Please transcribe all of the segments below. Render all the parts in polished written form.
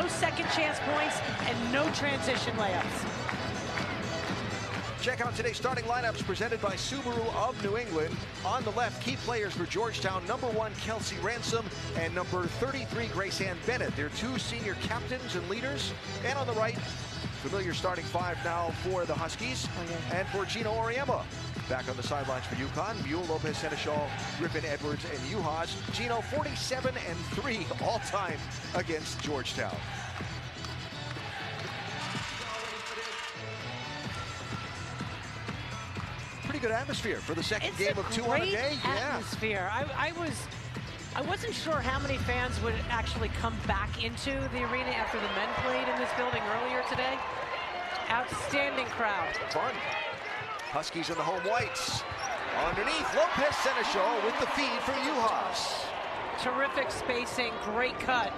second chance points and no transition layups. Check out today's starting lineups presented by Subaru of New England. On the left, key players for Georgetown, #1 Kelsey Ransom and number 33 Grace Ann Bennett. They're two senior captains and leaders. And on the right, familiar starting five now for the Huskies and for Gino Auriemma. Back on the sidelines for Uconn, Mule, Lopez, Seneschal, Griffin, Edwards, and Uhas. Gino 47-3 all-time against Georgetown. Pretty good atmosphere for the second game of 2 on a day. Atmosphere. I wasn't sure how many fans would actually come back into the arena after the men played in this building earlier today. Outstanding crowd. Fun. Huskies in the home whites. Underneath, Lopez Seneschal with the feed from Uhas. Terrific spacing, great cut.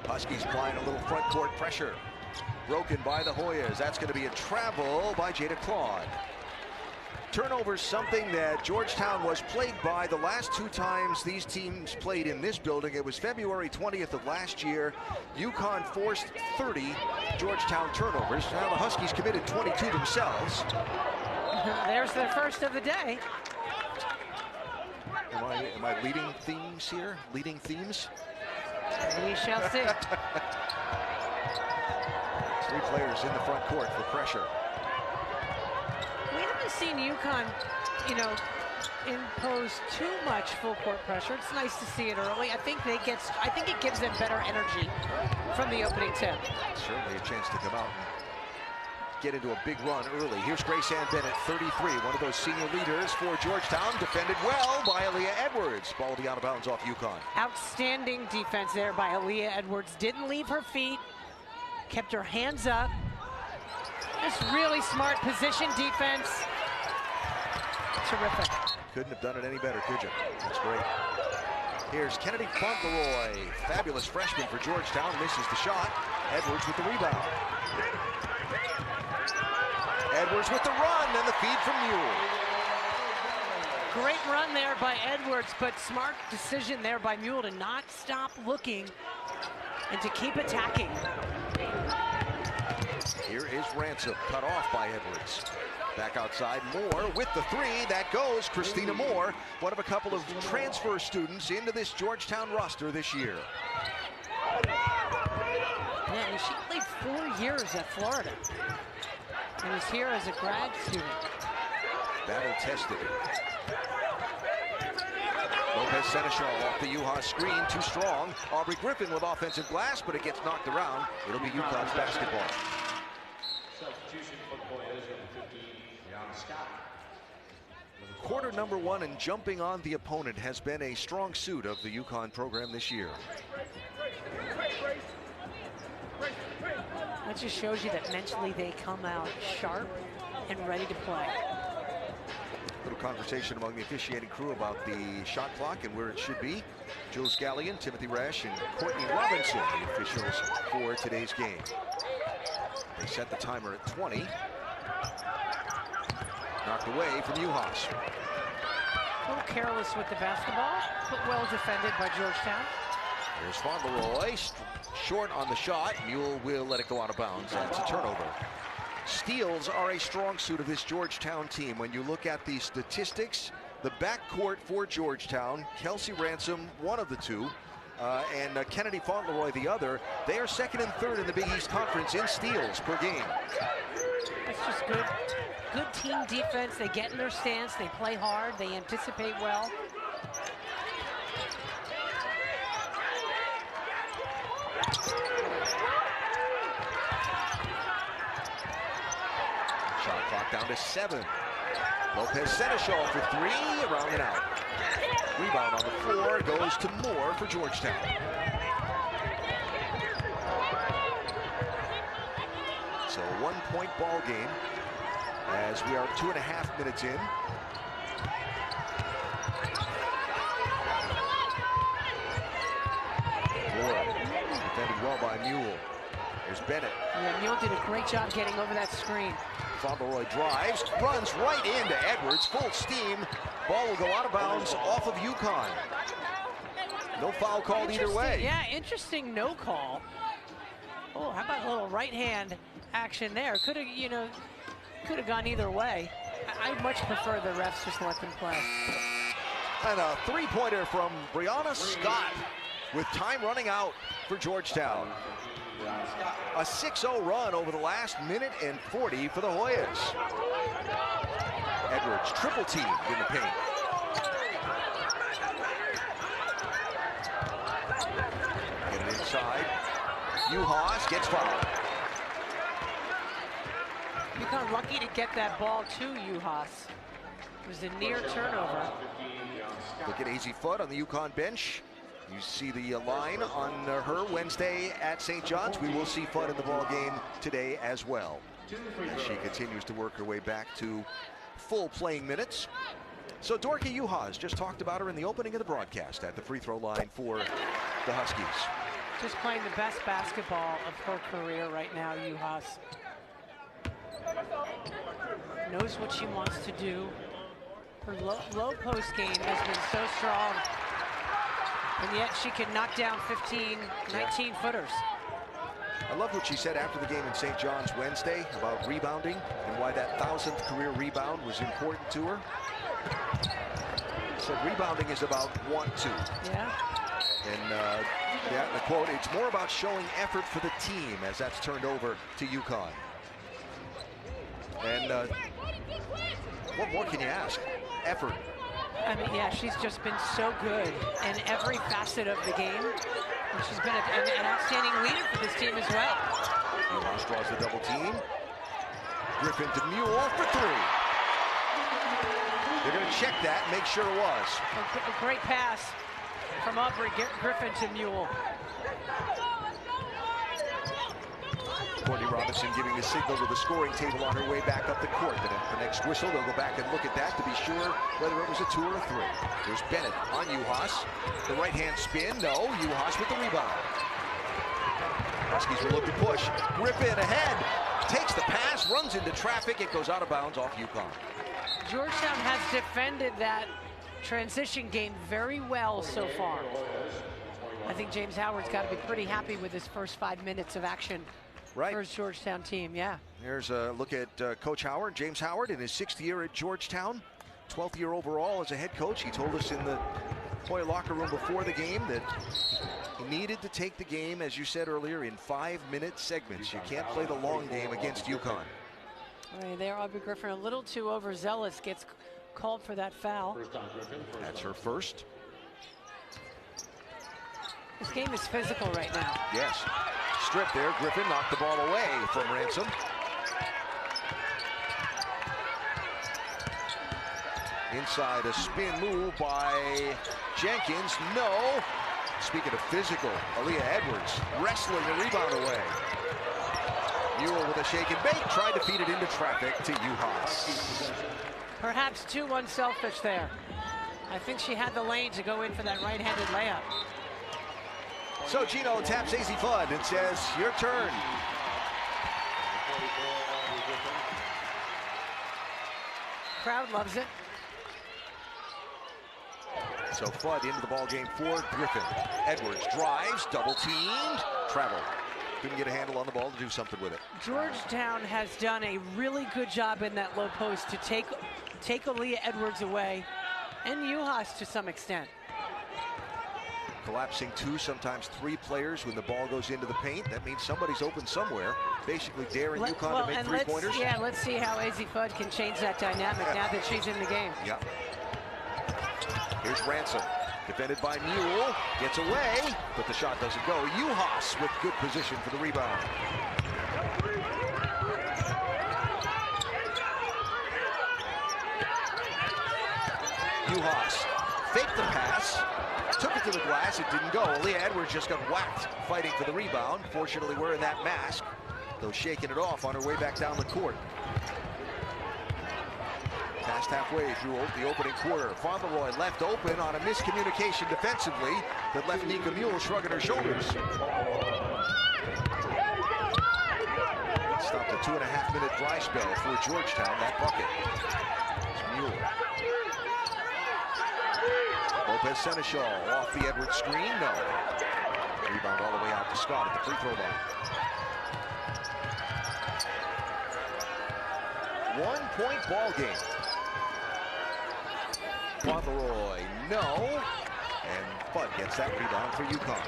Huskies applying a little front court pressure. Broken by the Hoyas. That's going to be a travel by Jada Claude. Turnovers, something that Georgetown was plagued by the last two times these teams played in this building. It was February 20th of last year. Uconn forced 30 Georgetown turnovers. Now the Huskies committed 22 themselves. There's the first of the day. Am I leading themes here? Leading themes? We shall see. 3 players in the front court for pressure. We haven't seen Uconn, impose too much full court pressure. It's nice to see it early. I think it gives them better energy from the opening tip. Certainly a chance to come out and get into a big run early. Here's Grace Ann Bennett, 33, one of those senior leaders for Georgetown, defended well by Aaliyah Edwards. Ball will be out of bounds off Uconn. Outstanding defense there by Aaliyah Edwards. Didn't leave her feet, kept her hands up. Just really smart position defense. Terrific. Couldn't have done it any better, could you? That's great. Here's Kennedy Fauntleroy, fabulous freshman for Georgetown, misses the shot. Edwards with the rebound. Edwards with the run and the feed from Mule. Great run there by Edwards, but smart decision there by Mule to not stop looking and to keep attacking. Here is Ransom, cut off by Edwards. Back outside, Moore with the three. That goes. Kristina Moore, one of a couple of transfer students into this Georgetown roster this year. Yeah, she played 4 years at Florida and was here as a grad student. Battle tested. Lopez Seneschal off the Uhas screen, too strong. Aubrey Griffin with offensive glass, but it gets knocked around. It'll be Uconn's basketball. Quarter number 1 and jumping on the opponent has been a strong suit of the Uconn program this year. That just shows you that mentally they come out sharp and ready to play. Little conversation among the officiating crew about the shot clock and where it should be. Jules Gallion, Timothy Rash, and Courtney Robinson, the officials for today's game. They set the timer at 20. Knocked away from Uhas. A little careless with the basketball, but well defended by Georgetown. There's Fauntleroy, short on the shot. Mule will let it go out of bounds. That's a turnover. Steals are a strong suit of this Georgetown team. When you look at the statistics, the backcourt for Georgetown, Kelsey Ransom, one of the two, and Kennedy Fauntleroy, the other, they are second and third in the Big East Conference in steals per game. It's just good team defense. They get in their stance, they play hard, they anticipate well. Shot clock down to 7. Lopez Seneschal for 3, around and out. Rebound on the floor goes to Moore for Georgetown. So a 1-point ball game as we are 2.5 minutes in. Moore defended well by Mule. There's Bennett. Yeah, Mule did a great job getting over that screen. Fauntleroy drives, runs right into Edwards, full steam. Ball will go out of bounds off of Uconn. No foul called either way. Yeah, interesting no call. Oh, how about a little right hand action there? Could have, you know, could have gone either way. I much prefer the refs just let them play. And a three-pointer from Brianna Scott with time running out for Georgetown. A 6-0 run over the last minute and 40 for the Hoyas. Edwards triple teamed in the paint. Get it inside. Uhas gets fouled. Uconn lucky to get that ball to Uhas. It was a near turnover. Look at AZ Fudd on the Uconn bench. You see the line on her Wednesday at St. John's. We will see Fudd in the ball game today as well, as she continues to work her way back to full playing minutes. So Dorka Uhas, just talked about her in the opening of the broadcast at the free throw line for the Huskies. Just playing the best basketball of her career right now, Uhas. Knows what she wants to do. Her low post game has been so strong. And yet she can knock down 15, 19 footers. I love what she said after the game in St. John's Wednesday about rebounding and why that 1,000th career rebound was important to her. Said rebounding is about want to. Yeah. And yeah, the quote, it's more about showing effort for the team as that's turned over to Uconn. And what more can you ask? Effort. I mean, yeah, she's just been so good in every facet of the game. And she's been an outstanding leader for this team as well. Uhas draws the double team. Griffin to Mule for three. They're going to check that and make sure it was. A great pass from Aubrey Griffin to Mule. Courtney Robinson giving the signal to the scoring table on her way back up the court. Then at the next whistle, they'll go back and look at that to be sure whether it was a 2 or a 3. There's Bennett on Uhas. The right-hand spin, no. Uhas with the rebound. Huskies will look to push. Griffin ahead. Takes the pass, runs into traffic. It goes out of bounds off Uconn. Georgetown has defended that transition game very well so far. I think James Howard's got to be pretty happy with his first 5 minutes of action. Right. First Georgetown team, yeah. There's a look at Coach Howard, James Howard, in his 6th year at Georgetown, 12th year overall as a head coach. He told us in the Hoya locker room before the game that he needed to take the game, as you said earlier, in 5-minute segments. You can't play the long game against Uconn. Right there, Aubrey Griffin a little too overzealous, gets called for that foul. That's her first. This game is physical right now. Yes. Strip there. Griffin knocked the ball away from Ransom. Inside a spin move by Jenkins. No. Speaking of physical, Aaliyah Edwards wrestling the rebound away. Mule with a shake and bake. Tried to feed it into traffic to Uhas. Perhaps too unselfish there. I think she had the lane to go in for that right-handed layup. So Gino taps AZ Fudd and says, your turn. Crowd loves it. So Fudd into the ball game for Griffin. Edwards drives, double teamed, traveled. Couldn't get a handle on the ball to do something with it. Georgetown has done a really good job in that low post to take Aaliyah Edwards away, and Uhas to some extent. Collapsing 2, sometimes 3 players when the ball goes into the paint. That means somebody's open somewhere. Basically daring Uconn to make 3-pointers. Yeah, let's see how AZ Fudd can change that dynamic now that she's in the game. Yeah. Here's Ransom. Defended by Mule. Gets away, but the shot doesn't go. Uhas with good position for the rebound. Uhas faked the pass. Took it to the glass, it didn't go. Aaliyah Edwards just got whacked fighting for the rebound. Fortunately wearing that mask, though shaking it off on her way back down the court. Past halfway through the opening quarter. Fauntleroy left open on a miscommunication defensively that left Nika Mule shrugging her shoulders. Stopped a 2.5-minute dry spell for Georgetown, that bucket. It's Mule. Lopez Seneschal off the Edwards screen. No. Rebound all the way out to Scott at the free throw line. 1-point ball game. Fauntleroy, no. And Fudd gets that rebound for Uconn.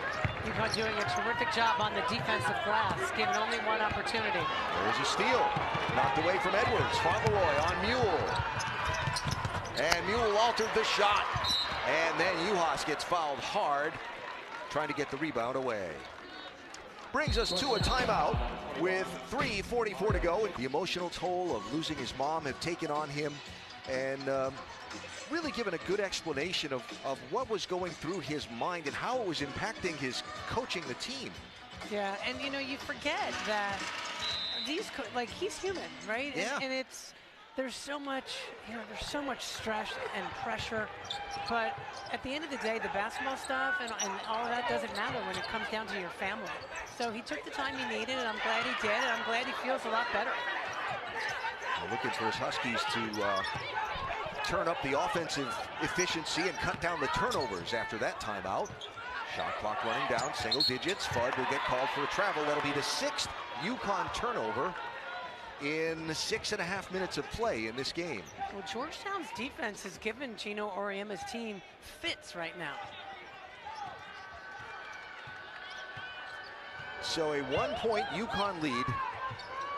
Uconn doing a terrific job on the defensive glass, given only one opportunity. There's a steal. Knocked away from Edwards. Fauntleroy on Mule. And Mule altered the shot. And then Uhas gets fouled hard, trying to get the rebound away. Brings us to a timeout with 3:44 to go. The emotional toll of losing his mom have taken on him, and really given a good explanation of what was going through his mind and how it was impacting his coaching the team. Yeah, and you know, you forget that these, like, he's human, right? Yeah. And there's so much, you know, there's so much stress and pressure, but at the end of the day, the basketball stuff and all of that doesn't matter when it comes down to your family. So he took the time he needed, and I'm glad he did, and I'm glad he feels a lot better. Looking for his Huskies to turn up the offensive efficiency and cut down the turnovers after that timeout. Shot clock running down, single digits. Fudd will get called for a travel. That'll be the 6th Uconn turnover in 6.5 minutes of play in this game. Well, Georgetown's defense has given Gino Auriemma's team fits right now. So a 1-point Uconn lead.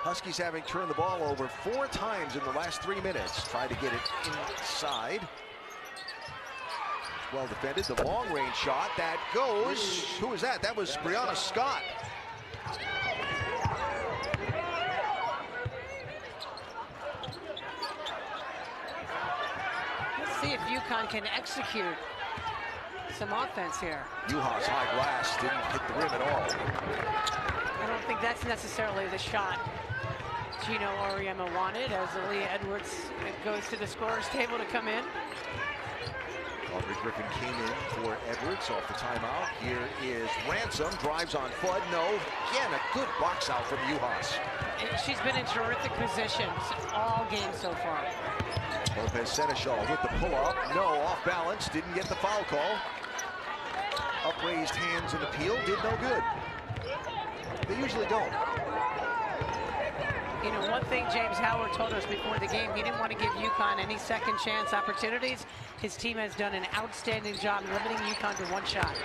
Huskies having turned the ball over 4 times in the last 3 minutes. Try to get it inside. It's well defended. The long-range shot that goes. Who was that? That was Brianna Scott. Let's see if Uconn can execute some offense here. Uhas high glass didn't hit the rim at all. I don't think that's necessarily the shot Gino Auriemma wanted, as Aaliyah Edwards goes to the scorer's table to come in. Aubrey Griffin came in for Edwards off the timeout. Here is Ransom, drives on Fudd, no. Again, a good box out from Uhas. And she's been in terrific positions all game so far. Lopez Seneschal with the pull-up, no, off balance, didn't get the foul call. Upraised hands and appeal, did no good. They usually don't. You know, one thing James Howard told us before the game, he didn't want to give Uconn any second chance opportunities. His team has done an outstanding job limiting Uconn to 1 shot.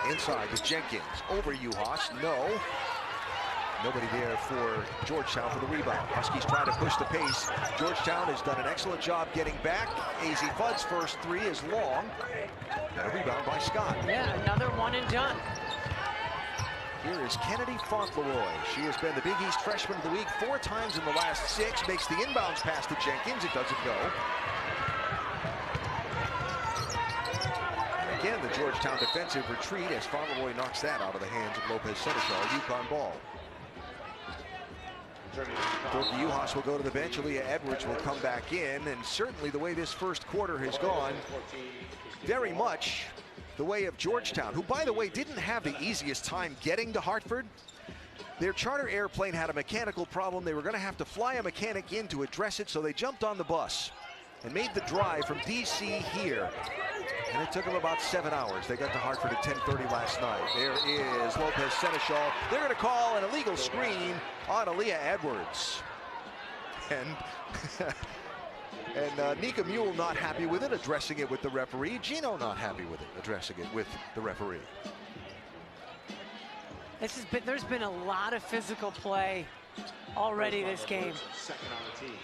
Inside to Jenkins, over Uhas, no. Nobody there for Georgetown for the rebound. Huskies trying to push the pace. Georgetown has done an excellent job getting back. AZ Fudd's first 3 is long. And a rebound by Scott. Yeah, another one and done. Here is Kennedy Fauntleroy. She has been the Big East Freshman of the Week 4 times in the last 6. Makes the inbounds pass to Jenkins. It doesn't go. And again, the Georgetown defensive retreat as Fauntleroy knocks that out of the hands of Lopez Seneschal. Uconn ball. Dorky Uhas will go to the bench. Aaliyah Edwards will come back in. And certainly the way this first quarter has gone, very much the way of Georgetown, who, by the way, didn't have the easiest time getting to Hartford. Their charter airplane had a mechanical problem. They were going to have to fly a mechanic in to address it, so they jumped on the bus and made the drive from D.C. here. And it took them about 7 hours. They got to Hartford at 10:30 last night. There is Lopez Seneschal. They're going to call an illegal screen on Aaliyah Edwards. And Nika Mule not happy with it, addressing it with the referee. Gino not happy with it, addressing it with the referee. There's been a lot of physical play already this game. Second on the team.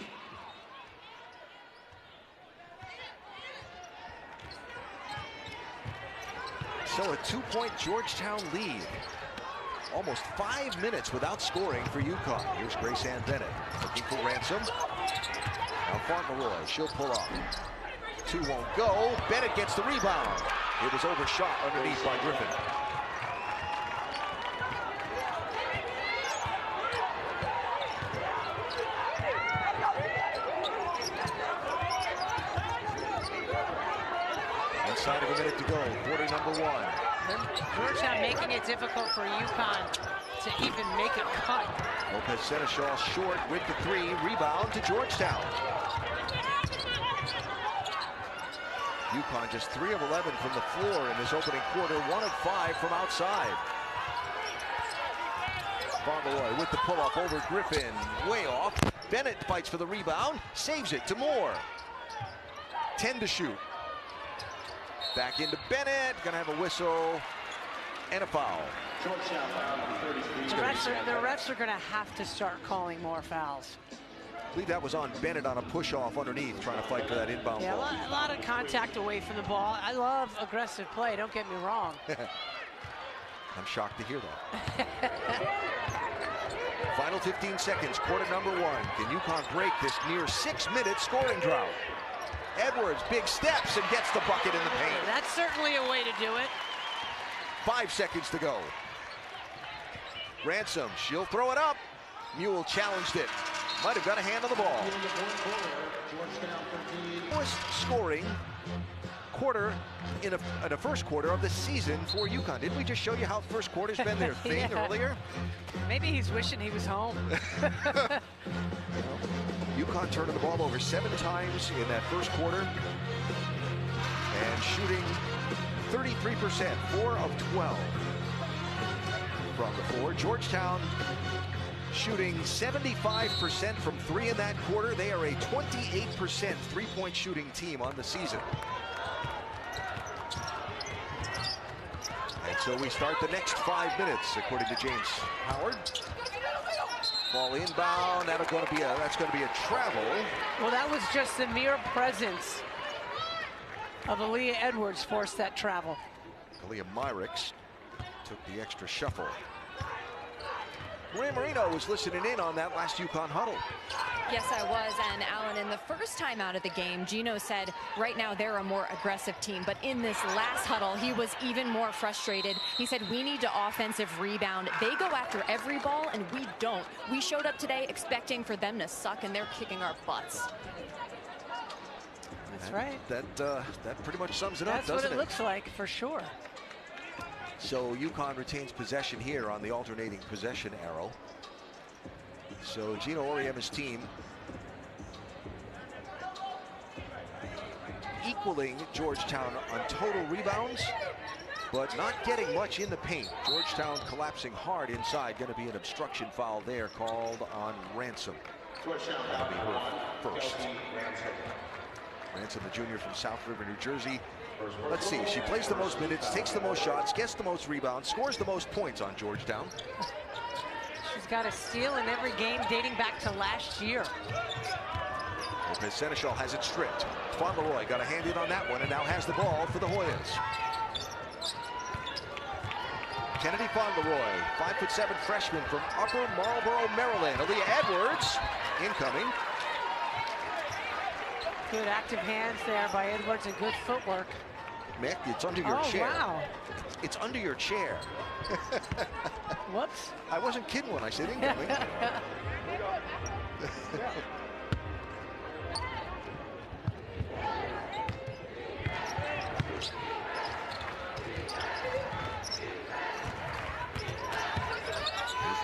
So a 2-point Georgetown lead. Almost 5 minutes without scoring for Uconn. Here's Grace Ann Bennett looking for Ransom. Now Fauntleroy, she'll pull up. 2 won't go. Bennett gets the rebound. It was overshot underneath by Griffin. Inside of a minute to go, quarter number 1. Georgetown making it difficult for Uconn to even make a cut. Lopez Seneschal short with the 3, rebound to Georgetown. Uconn just 3 of 11 from the floor in this opening quarter, 1 of 5 from outside. Fauntleroy with the pull-up over Griffin, way off. Bennett fights for the rebound, saves it to Moore. 10 to shoot. Back into Bennett, gonna have a whistle and a foul. The refs are gonna have to start calling more fouls. I believe that was on Bennett on a push-off underneath, trying to fight for that inbound ball. Yeah, a lot of contact away from the ball. I love aggressive play, don't get me wrong. I'm shocked to hear that. Final 15 seconds, quarter number 1. Can Uconn break this near 6-minute scoring drought? Edwards, big steps and gets the bucket in the paint. That's certainly a way to do it. 5 seconds to go. Ransom, she'll throw it up. Mule challenged it. Might have got a hand on the ball. Lowest scoring quarter in the first quarter of the season for Uconn. Didn't we just show you how first quarter's been their thing earlier? Maybe he's wishing he was home. Uconn turning the ball over 7 times in that first quarter and shooting 33%, 4 of 12 from the floor. Georgetown shooting 75% from 3 in that quarter. They are a 28% three-point shooting team on the season. And so we start the next 5 minutes, according to James Howard. Ball inbound. That's going to be a travel. Well, that was just the mere presence of Aaliyah Edwards forced that travel. Aaliyah Myricks took the extra shuffle. Maria Marino was listening in on that last Uconn huddle. Yes, I was. And Alan, in the first time out of the game, Gino said right now they're a more aggressive team. But in this last huddle, he was even more frustrated. He said, we need to offensive rebound. They go after every ball, and we don't. We showed up today expecting for them to suck, and they're kicking our butts. That's right. That pretty much sums it up, doesn't it? That's what it looks like, for sure. So Uconn retains possession here on the alternating possession arrow. So Gino Auriemma's team equaling Georgetown on total rebounds, but not getting much in the paint. Georgetown collapsing hard inside. Going to be an obstruction foul there called on Ransom. That'll be her first. Ransom, the junior from South River, New Jersey. Let's see, she plays the most minutes, takes the most shots, gets the most rebounds, scores the most points on Georgetown. She's got a steal in every game dating back to last year. Lopez Seneschal has it stripped. Fauntleroy got a hand in on that one and now has the ball for the Hoyas. Kennedy Fauntleroy, 5'7" freshman from Upper Marlboro, Maryland. Aaliyah Edwards, incoming. Good active hands there by Edwards and good footwork. Mick, it's under your chair. Wow. It's under your chair. Whoops. I wasn't kidding when I said incoming. Here's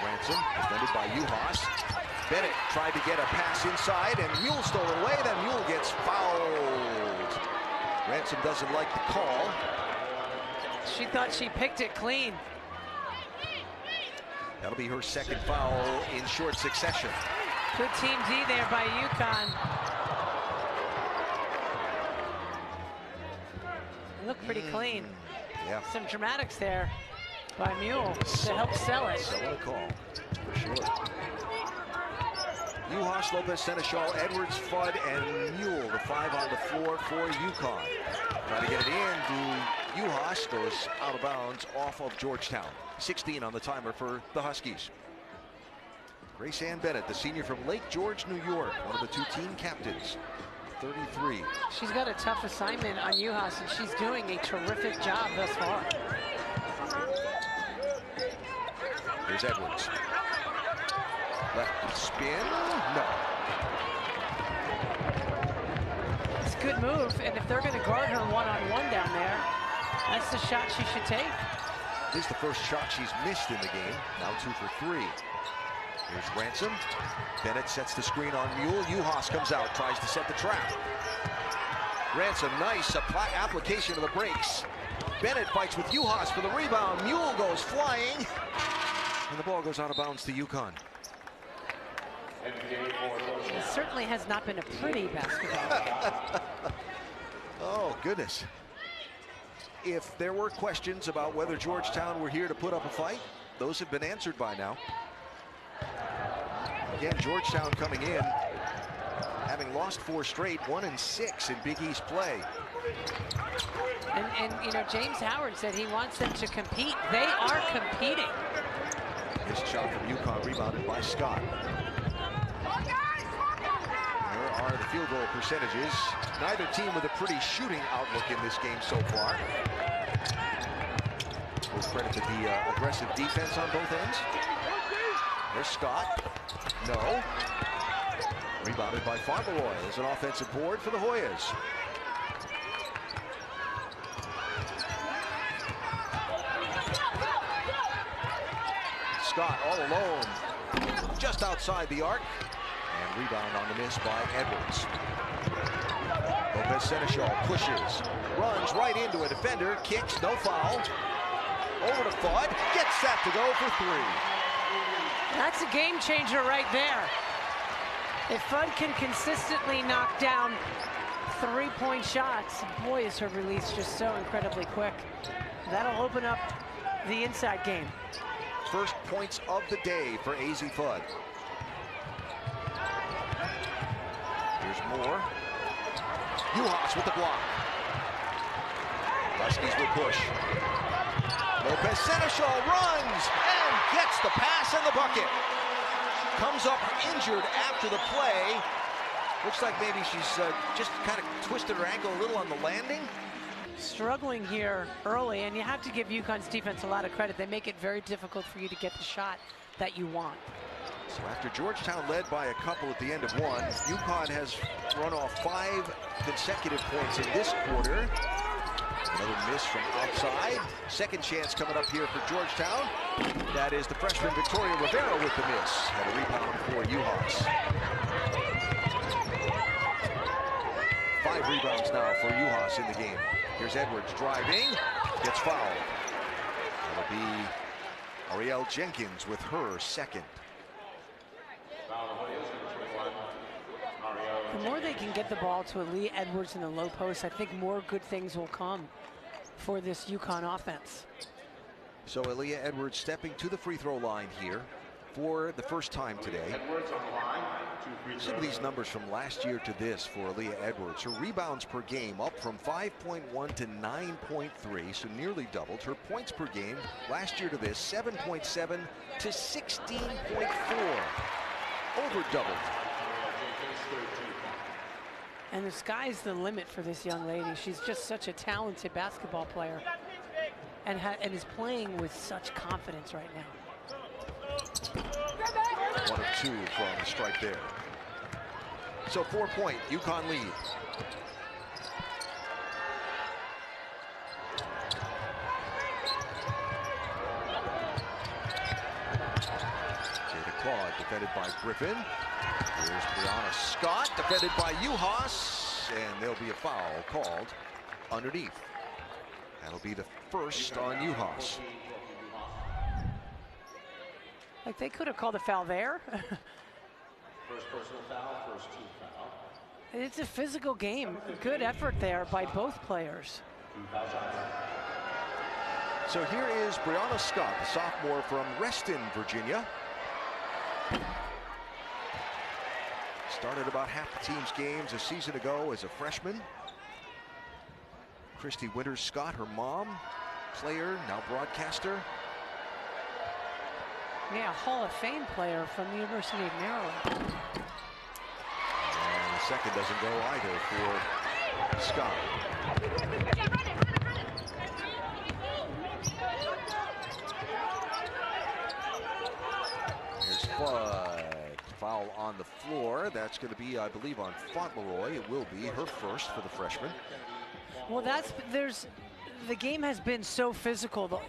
Ransom, defended by Uhas. Bennett tried to get a pass inside, and Mule stole it away. Then Mule gets fouled. Ransom doesn't like the call. She thought she picked it clean. That'll be her second foul in short succession. Good team D there by Uconn. It looked pretty clean. Yeah. Some dramatics there by Mule to help sell it. So what a call, for sure. Uhas, Lopez, Seneschal, Edwards, Fudd, and Mule, the 5 on the floor for Uconn. Trying to get it in. Uhas goes out of bounds off of Georgetown. 16 on the timer for the Huskies. Grace Ann Bennett, the senior from Lake George, New York, one of the 2 team captains. 33. She's got a tough assignment on Uhas, and she's doing a terrific job thus far. Here's Edwards. Left spin, no. It's a good move, and if they're going to guard her one-on-one down there, that's the shot she should take. This is the first shot she's missed in the game. Now 2 for 3. Here's Ransom. Bennett sets the screen on Mule. Uhas comes out, tries to set the trap. Ransom, nice application of the brakes. Bennett fights with Uhas for the rebound. Mule goes flying. And the ball goes out of bounds to Uconn. It certainly has not been a pretty basketball. Oh, goodness. If there were questions about whether Georgetown were here to put up a fight, those have been answered by now. Again, Georgetown coming in, having lost 4 straight, 1-6 in Big East play. And you know, James Howard said he wants them to compete. They are competing. This shot from Uconn rebounded by Scott. There are the field goal percentages. Neither team with a pretty shooting outlook in this game so far. We'll credit to the aggressive defense on both ends. There's Scott. No. Rebounded by Fauntleroy as an offensive board for the Hoyas. Scott all alone, just outside the arc. And rebound on the miss by Edwards. Lopez Seneschal pushes, runs right into a defender, kicks, no foul. Over to Fudd, gets set to go for 3. That's a game changer right there. If Fudd can consistently knock down 3-point shots, boy, is her release just so incredibly quick. That'll open up the inside game. First points of the day for AZ Fudd. Here's more. Uhas with the block. Huskies will push. Lopez Seneschal runs and gets the pass and the bucket. Comes up injured after the play. Looks like maybe she's just kind of twisted her ankle a little on the landing. Struggling here early, and you have to give UConn's defense a lot of credit. They make it very difficult for you to get the shot that you want. So after Georgetown led by a couple at the end of 1, Uconn has run off 5 consecutive points in this quarter. Another miss from outside. Second chance coming up here for Georgetown. That is the freshman Victoria Rivera with the miss. And a rebound for Uhas. 5 rebounds now for Uhas in the game. Here's Edwards driving, gets fouled. That'll be Ariel Jenkins with her second. The more they can get the ball to Aaliyah Edwards in the low post, I think more good things will come for this Uconn offense. So Aaliyah Edwards stepping to the free throw line here for the first time today. Some of these numbers from last year to this for Aaliyah Edwards. Her rebounds per game up from 5.1 to 9.3, so nearly doubled. Her points per game last year to this, 7.7 to 16.4. Over doubled. And the sky's the limit for this young lady. She's just such a talented basketball player and is playing with such confidence right now. 1 of 2 from the strike there. So 4-point Uconn lead. Jada Claude defended by Griffin. Here's Brianna Scott defended by Uhas, and there'll be a foul called underneath. That'll be the first on Uhas. Like they could have called a foul there. First personal foul, first team foul. It's a physical game. Good effort there by both players. So here is Brianna Scott, the sophomore from Reston, Virginia. Started about half the team's games a season ago as a freshman. Christy Winters Scott, her mom, player, now broadcaster. Yeah, Hall of Fame player from the University of Maryland. And the second doesn't go either for Scott. Here's Fudd. Foul on the floor. That's going to be, I believe, on Fauntleroy. It will be her first for the freshman. Well, there's the game has been so physical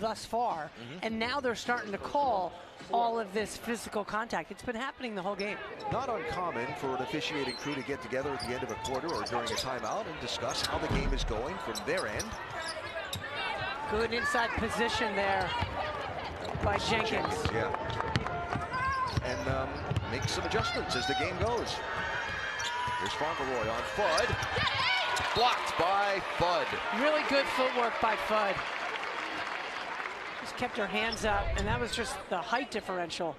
thus far, and now they're starting to call all of this physical contact. It's been happening the whole game. Not uncommon for an officiating crew to get together at the end of a quarter or during a timeout and discuss how the game is going from their end. Good inside position there by Jenkins. Yeah. And make some adjustments as the game goes. Here's Fauntleroy on Fudd. Blocked by Fudd. Really good footwork by Fudd. Just kept her hands up, and that was just the height differential.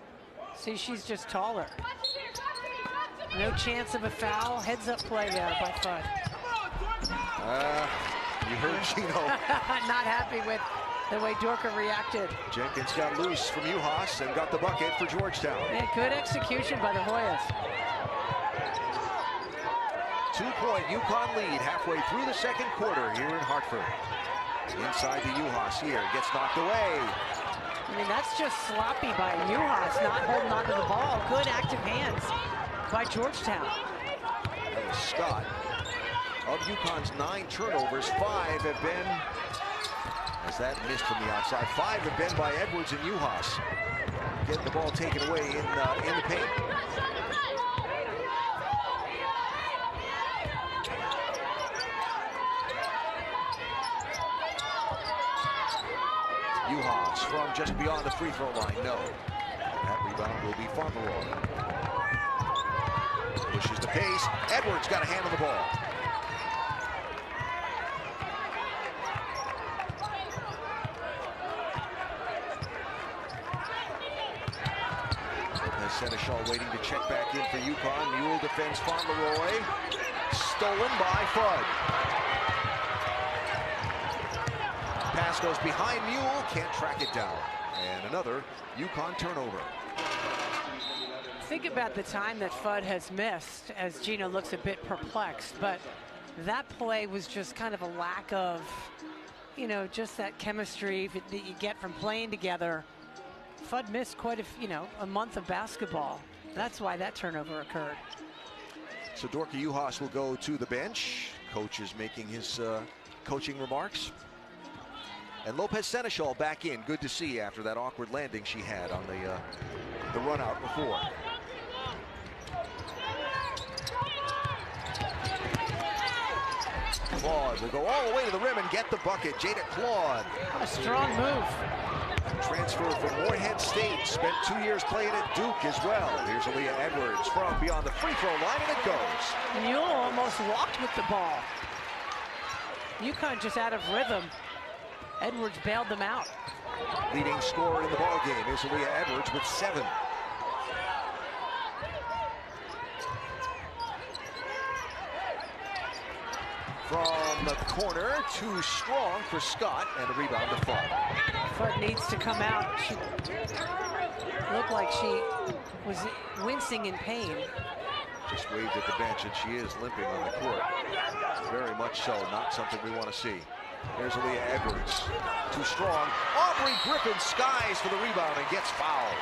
See, she's just taller. No chance of a foul. Heads up play there by Fudd. You heard Gino. Not happy with the way Dorka reacted. Jenkins got loose from Uhas and got the bucket for Georgetown. Yeah, good execution by the Hoyas. 2-point Uconn lead halfway through the second quarter here in Hartford. Inside to Uhas here, gets knocked away. I mean, that's just sloppy by Uhas, not holding onto the ball. Good active hands by Georgetown. That was Scott. Of Uconn's 9 turnovers, 5 have been, as that missed from the outside, 5 have been by Edwards and Uhas. Getting the ball taken away in the paint. Uhas from just beyond the free throw line, no. That rebound will be Fauntleroy. Pushes the pace. Edwards got a hand on the ball. Seneschal waiting to check back in for Uconn. Mule defends Fauntleroy. Stolen by Fudd. Pass goes behind Mule, can't track it down. And another Uconn turnover. Think about the time that Fudd has missed as Gino looks a bit perplexed, but that play was just kind of a lack of, you know, just that chemistry that you get from playing together. Fudd missed quite a month of basketball. That's why that turnover occurred. So Dorka Uhas will go to the bench. Coach is making his coaching remarks. And Lopez Seneschal back in. Good to see after that awkward landing she had on the run out before. Claude will go all the way to the rim and get the bucket. Jada Claude. A strong move. Transfer from Morehead State. Spent 2 years playing at Duke as well. Here's Aaliyah Edwards from beyond the free throw line, and it goes. Mule almost walked with the ball. Uconn just out of rhythm. Edwards bailed them out. Leading scorer in the ball game is Aaliyah Edwards with 7. From the corner, too strong for Scott, and a rebound to Fudd. Fudd needs to come out. She looked like she was wincing in pain. Just waved at the bench, and she is limping on the court. Very much so, not something we want to see. There's Aaliyah Edwards. Too strong. Aubrey Griffin skies for the rebound and gets fouled.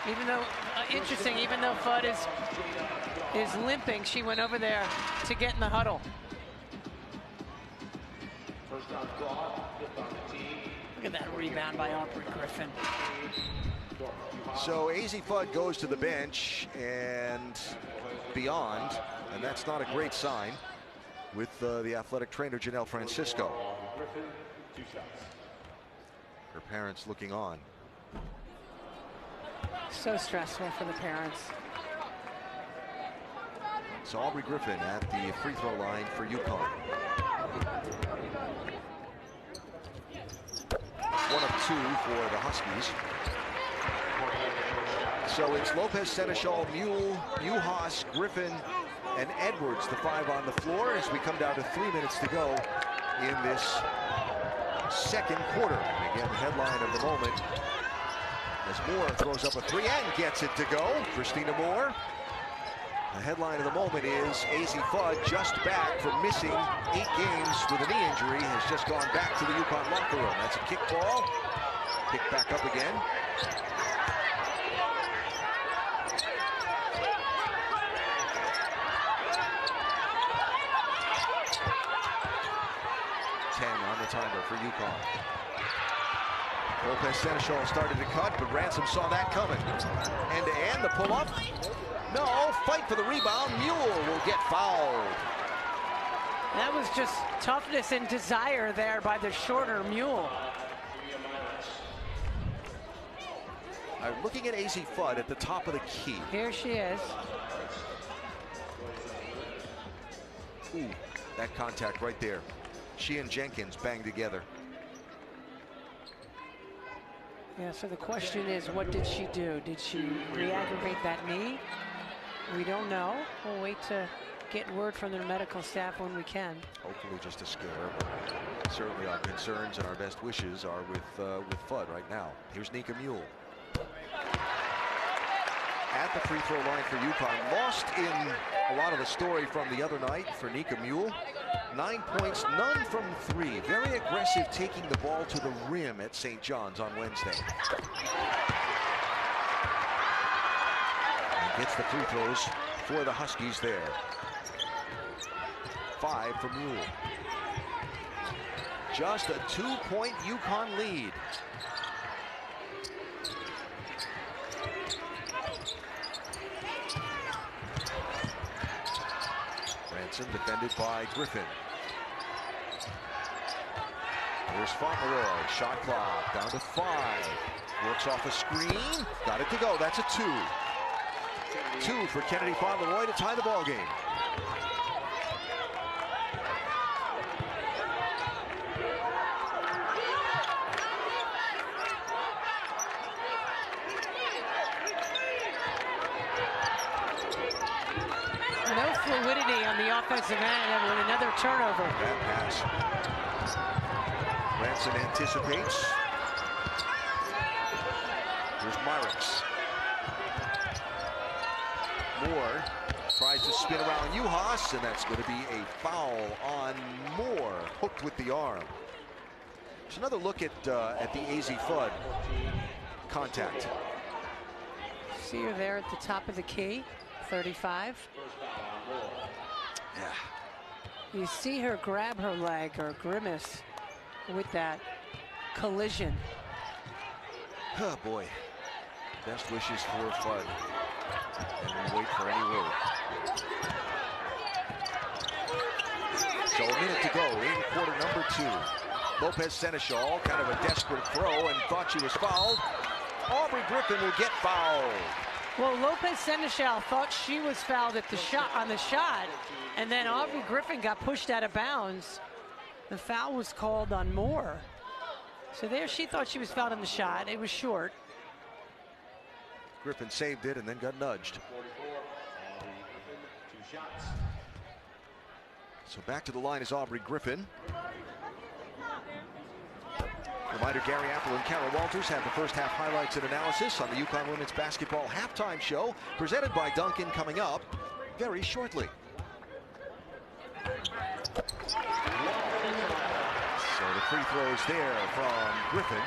Even though, interesting, even though Fudd is limping, she went over there to get in the huddle. Look at that rebound by Aubrey Griffin. So AZ Fudd goes to the bench and beyond, and that's not a great sign with the athletic trainer Janelle Francisco. Her parents looking on. So stressful for the parents. So Aubrey Griffin at the free throw line for Uconn. 1 of 2 for the Huskies. So it's Lopez, Seneschal, Mule, Uhas, Griffin, and Edwards, the 5 on the floor, as we come down to 3 minutes to go in this second quarter. And again, the headline of the moment as Moore throws up a 3 and gets it to go. Kristina Moore. The headline of the moment is AZ Fudd, just back from missing 8 games with a knee injury, has just gone back to the Uconn locker room. That's a kick ball. Picked back up again. for Uconn. Lopez Seneschal started to cut, but Ransom saw that coming. End-to-end, the pull-up. No, fight for the rebound. Mule will get fouled. That was just toughness and desire there by the shorter Mule. Looking at AZ Fudd at the top of the key. Here she is. Ooh, that contact right there. She and Jenkins banged together. Yeah, so the question is, what did she do? Did she re-aggravate that knee? We don't know. We'll wait to get word from their medical staff when we can. Hopefully just a scare. Certainly our concerns and our best wishes are with Fudd right now. Here's Nika Mule. At the free throw line for Uconn. Lost in a lot of the story from the other night for Nika Mule. 9 points, none from three. Very aggressive taking the ball to the rim at St. John's on Wednesday. And gets the free throws for the Huskies there. 5 for Mule. Just a 2-point Uconn lead. Ransom defended by Griffin. Here's Fauntleroy. Shot clock down to 5. Works off a screen. Got it to go. That's a 2. 2 for Kennedy Fauntleroy to tie the ball game. No fluidity on the offensive end, and with another turnover. Bad pass. Ransom anticipates. Here's Myrick's. Moore tries to spin around Uhas, and that's going to be a foul on Moore. Hooked with the arm. There's another look at the AZ Fudd contact. See her there at the top of the key, 35. Yeah. You see her grab her leg or grimace with that collision. Oh boy. Best wishes for Fudd. And we wait for any word. So a minute to go in quarter number 2. Lopez Seneschal, kind of a desperate throw, and thought she was fouled. Aubrey Griffin will get fouled. Well, Lopez Seneschal thought she was fouled at the shot and then Aubrey Griffin got pushed out of bounds. The foul was called on Moore. So there she thought she was fouled on the shot. It was short. Griffin saved it and then got nudged. So back to the line is Aubrey Griffin. Reminder, Gary Apple and Kara Walters have the first half highlights and analysis on the Uconn Women's Basketball Halftime Show, presented by Duncan, coming up very shortly. So the free throws there from Griffin.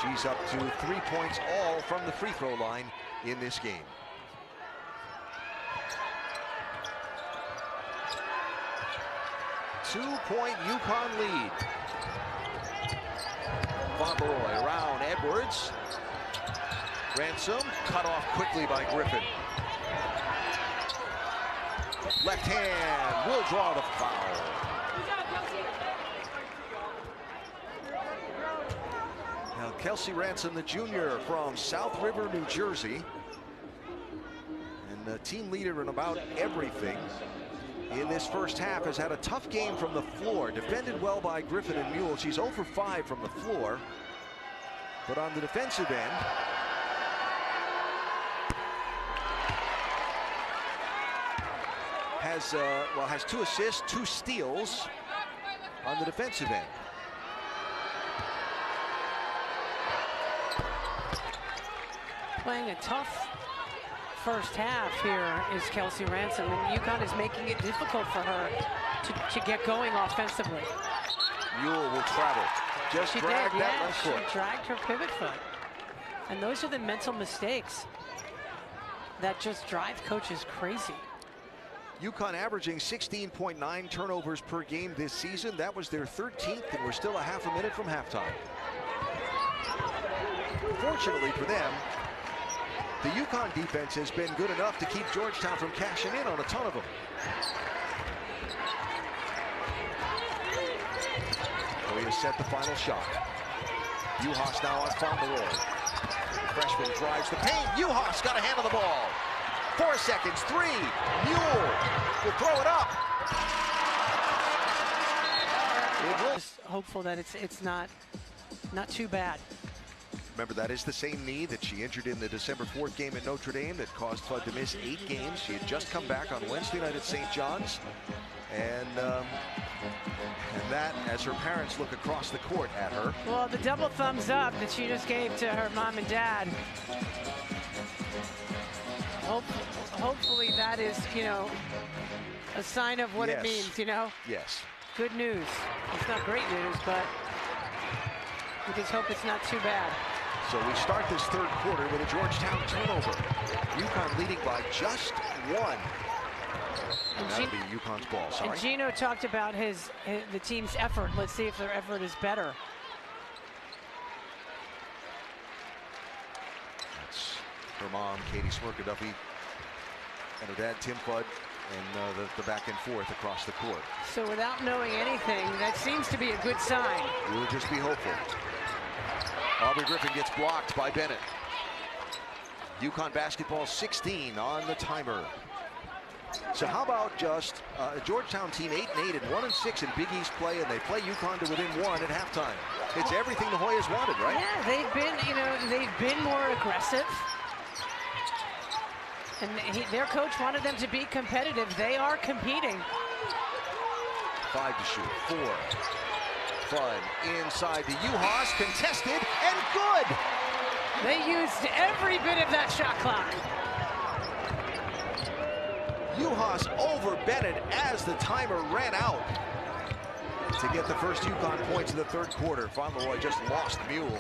She's up to 3 points all from the free throw line in this game. Two-point Uconn lead. Fauntleroy around Edwards. Ransom cut off quickly by Griffin. Left hand will draw the foul. Now Kelsey Ransom, the junior from South River, New Jersey, and the team leader in about everything in this first half, has had a tough game from the floor. Defended well by Griffin and Mule. She's 0 for 5 from the floor. But on the defensive end, has 2 assists, 2 steals on the defensive end. Playing a tough first half here is Kelsey Ransom, and Uconn is making it difficult for her to get going offensively. Mule will travel. Just dragged that left foot. She dragged her pivot foot. And those are the mental mistakes that just drive coaches crazy. Uconn averaging 16.9 turnovers per game this season. That was their 13th, and we're still a half a minute from halftime. Fortunately for them, the Uconn defense has been good enough to keep Georgetown from cashing in on a ton of them. Hoya set the final shot. Uhas now on Fauntleroy. Freshman drives the paint. Uhas got a hand on the ball. 4 seconds, 3. Mule will throw it up. Just hopeful that it's not too bad. Remember, that is the same knee that she injured in the December 4th game at Notre Dame that caused Flood to miss 8 games. She had just come back on Wednesday night at St. John's. And that, as her parents look across the court at her. Well, the double thumbs up that she just gave to her mom and dad. Hopefully that is, you know, a sign of what it means, you know? Yes. Good news. It's not great news, but we just hope it's not too bad. So we start this third quarter with a Georgetown turnover. Uconn leading by just 1. And that'll be Uconn's ball, sorry. And Gino talked about the team's effort. Let's see if their effort is better. That's her mom, Katie Smirkaduffy, and her dad, Tim Flood, and the back and forth across the court. So without knowing anything, that seems to be a good sign. We'll just be hopeful. Aubrey Griffin gets blocked by Bennett. Uconn basketball 16 on the timer. So how about just a Georgetown team 8-8 and 1-6 in Big East play, and they play Uconn to within 1 at halftime. It's everything the Hoyas wanted, right? Yeah, they've been more aggressive. And their coach wanted them to be competitive. They are competing. 5 to shoot, 4. Flood inside to Uhas, contested and good. They used every bit of that shot clock. Uhas over Bennett as the timer ran out to get the first Uconn points in the third quarter. Fauntleroy just lost Mule.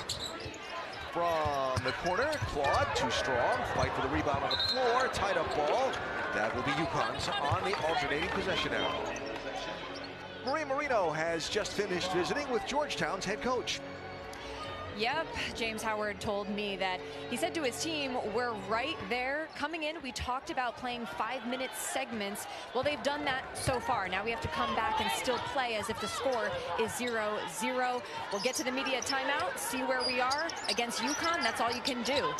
From the corner, Claude, too strong. Fight for the rebound on the floor, tied up ball. That will be Uconn's on the alternating possession arrow. Marie Marino has just finished visiting with Georgetown's head coach. Yep, James Howard told me that he said to his team, we're right there. Coming in, we talked about playing 5-minute segments. Well, they've done that so far. Now we have to come back and still play as if the score is 0-0. We'll get to the media timeout, see where we are against Uconn. That's all you can do.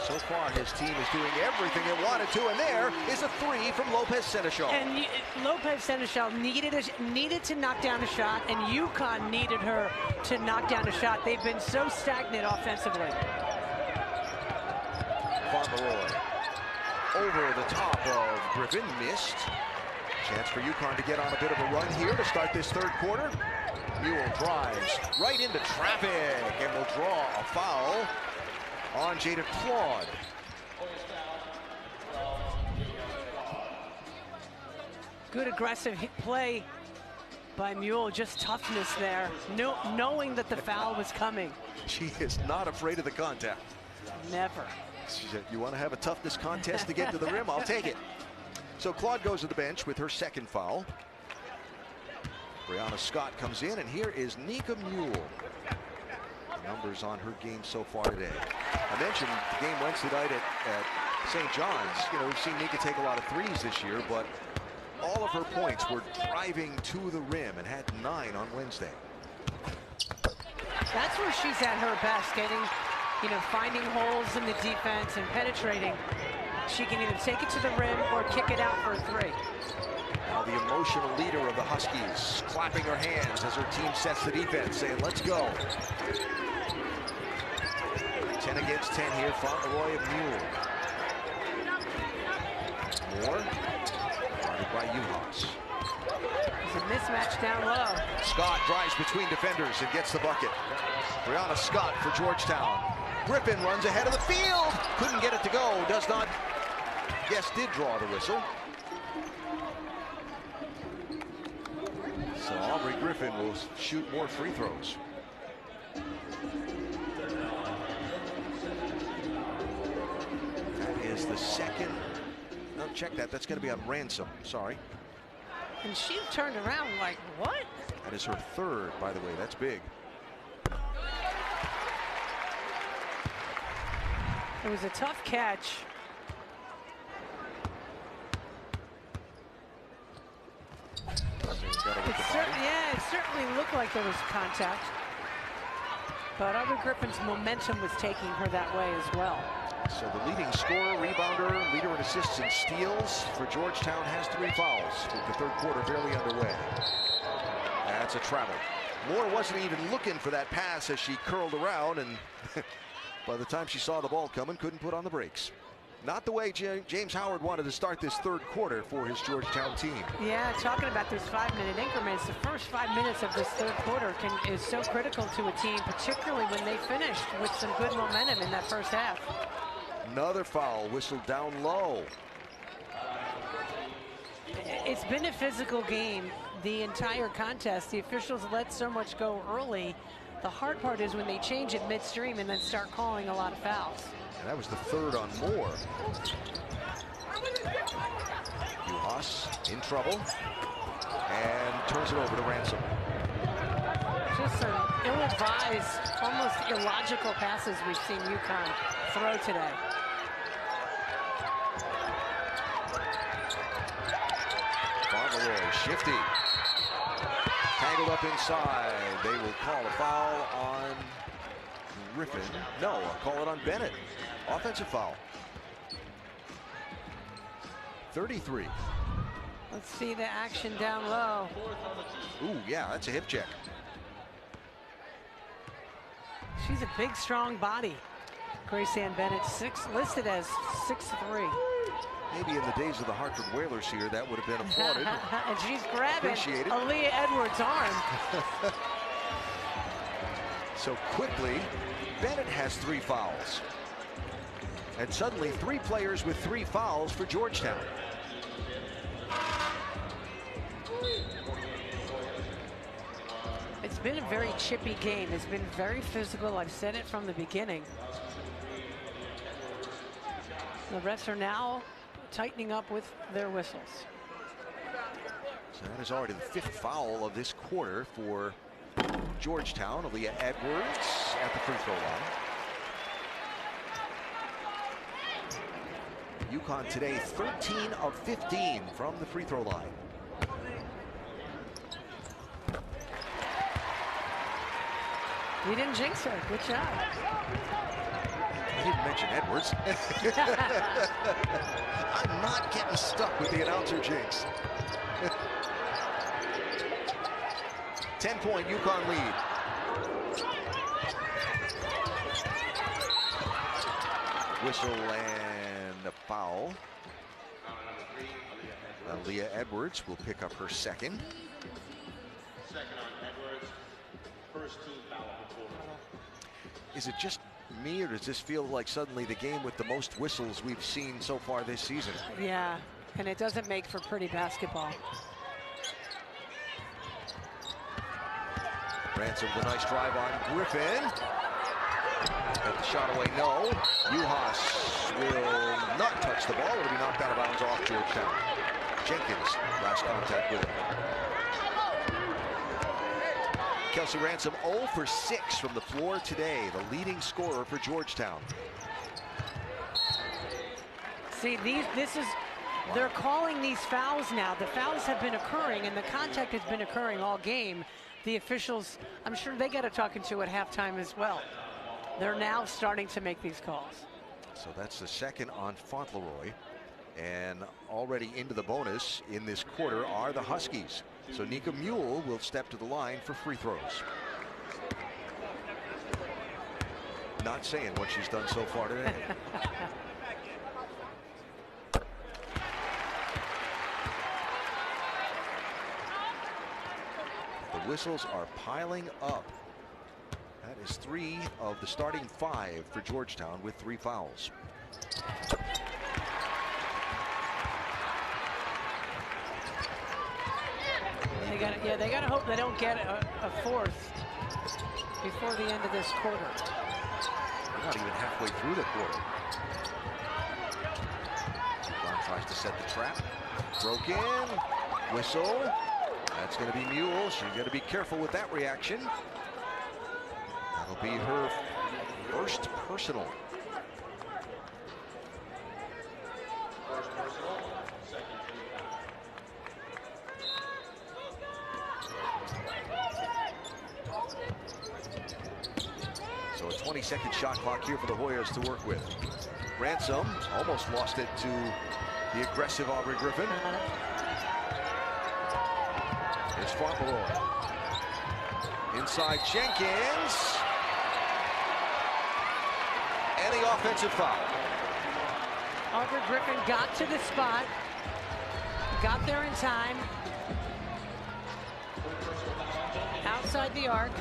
So far, his team is doing everything it wanted to, and there is a 3 from Lopez Seneschal. And Lopez Seneschal needed to knock down a shot, and Uconn needed her to knock down a shot. They've been so stagnant offensively. Fauntleroy over the top of Griffin, missed. Chance for Uconn to get on a bit of a run here to start this third quarter. Mule drives right into traffic and will draw a foul on Jada Claude. Good aggressive play by Mule, just toughness there, knowing that the foul was coming. She is not afraid of the contact. Never. She said, you want to have a toughness contest to get to the rim? I'll take it. So Claude goes to the bench with her second foul. Brianna Scott comes in, and here is Nika Mule. Numbers on her game so far today. I mentioned the game Wednesday night at St. John's. You know, we've seen Nika take a lot of threes this year, but all of her points were driving to the rim, and had 9 on Wednesday. That's where she's at her best, finding holes in the defense and penetrating. She can either take it to the rim or kick it out for a 3. Now the emotional leader of the Huskies clapping her hands as her team sets the defense, saying, let's go. 10 against 10 here, Fauntleroy and Mule. Moore, guarded by Uhas. It's a mismatch down low. Scott drives between defenders and gets the bucket. Brianna Scott for Georgetown. Griffin runs ahead of the field. Couldn't get it to go. Does not. Yes, did draw the whistle. So Aubrey Griffin will shoot more free throws. That is the second check that. That's going to be on Ransom. Sorry. And she turned around like, what? That is her third, by the way. That's big. It was a tough catch. Yeah, it certainly looked like there was contact. But Aubrey Griffin's momentum was taking her that way as well. So the leading scorer, rebounder, leader in assists and steals for Georgetown has 3 fouls with the third quarter barely underway. That's a travel. Moore wasn't even looking for that pass as she curled around, and by the time she saw the ball coming, couldn't put on the brakes. Not the way James Howard wanted to start this third quarter for his Georgetown team. Yeah, talking about those 5-minute increments, the first 5 minutes of this third quarter is so critical to a team, particularly when they finished with some good momentum in that first half. Another foul whistled down low. It's been a physical game the entire contest. The officials let so much go early. The hard part is when they change it midstream and then start calling a lot of fouls. And that was the third on Moore. Uhas in trouble and turns it over to Ransom. Just some ill-advised, almost illogical passes we've seen Uconn throw today. Fauntleroy shifty. Tangled up inside. They will call a foul on Griffin. No, I'll call it on Bennett. Offensive foul. 33. Let's see the action down low. Ooh, yeah, that's a hip check. She's a big, strong body. Grace Ann Bennett, listed as 6'3". Maybe in the days of the Hartford Whalers here, that would have been applauded. And she's grabbing Aaliyah Edwards' arm. So quickly, Bennett has 3 fouls. And suddenly 3 players with 3 fouls for Georgetown. It's been a very chippy game. It's been very physical. I've said it from the beginning. The refs are now tightening up with their whistles. So that is already the 5th foul of this quarter for Georgetown. Aaliyah Edwards at the free throw line. Uconn today 13 of 15 from the free throw line. You didn't jinx her. Good job. I didn't mention Edwards. I'm not getting stuck with the announcer jinx. 10-point Uconn lead. Whistle and a foul. Aaliyah Edwards will pick up her second. Second on Edwards. First team foul of the quarter. Is it just me, or does this feel like suddenly the game with the most whistles we've seen so far this season? Yeah, and it doesn't make for pretty basketball. Ransom with a nice drive on Griffin. Got the shot away, no. Uhas will not touch the ball. It'll be knocked out of bounds off Georgetown. Jenkins, last contact with it. Kelsey Ransom 0 for 6 from the floor today, the leading scorer for Georgetown. See, they're calling these fouls now. The fouls have been occurring and the contact has been occurring all game. The officials, I'm sure they got a talking to at halftime as well. They're now starting to make these calls. So that's the second on Fauntleroy. And already into the bonus in this quarter are the Huskies. So Nika Mule will step to the line for free throws. Not saying what she's done so far today. The whistles are piling up. That is 3 of the starting 5 for Georgetown with 3 fouls. They got to hope they don't get a fourth before the end of this quarter. We're not even halfway through the quarter. Tries to set the trap. Broken. Whistle. That's going to be Mule. She's going to be careful with that reaction. That'll be her first personal. First personal, second rebound. So a 20-second shot clock here for the Hoyas to work with. Ransom almost lost it to the aggressive Aubrey Griffin. Here's Fauntleroy. Inside Jenkins. And the offensive foul. Aubrey Griffin got to the spot, got there in time, outside the arc.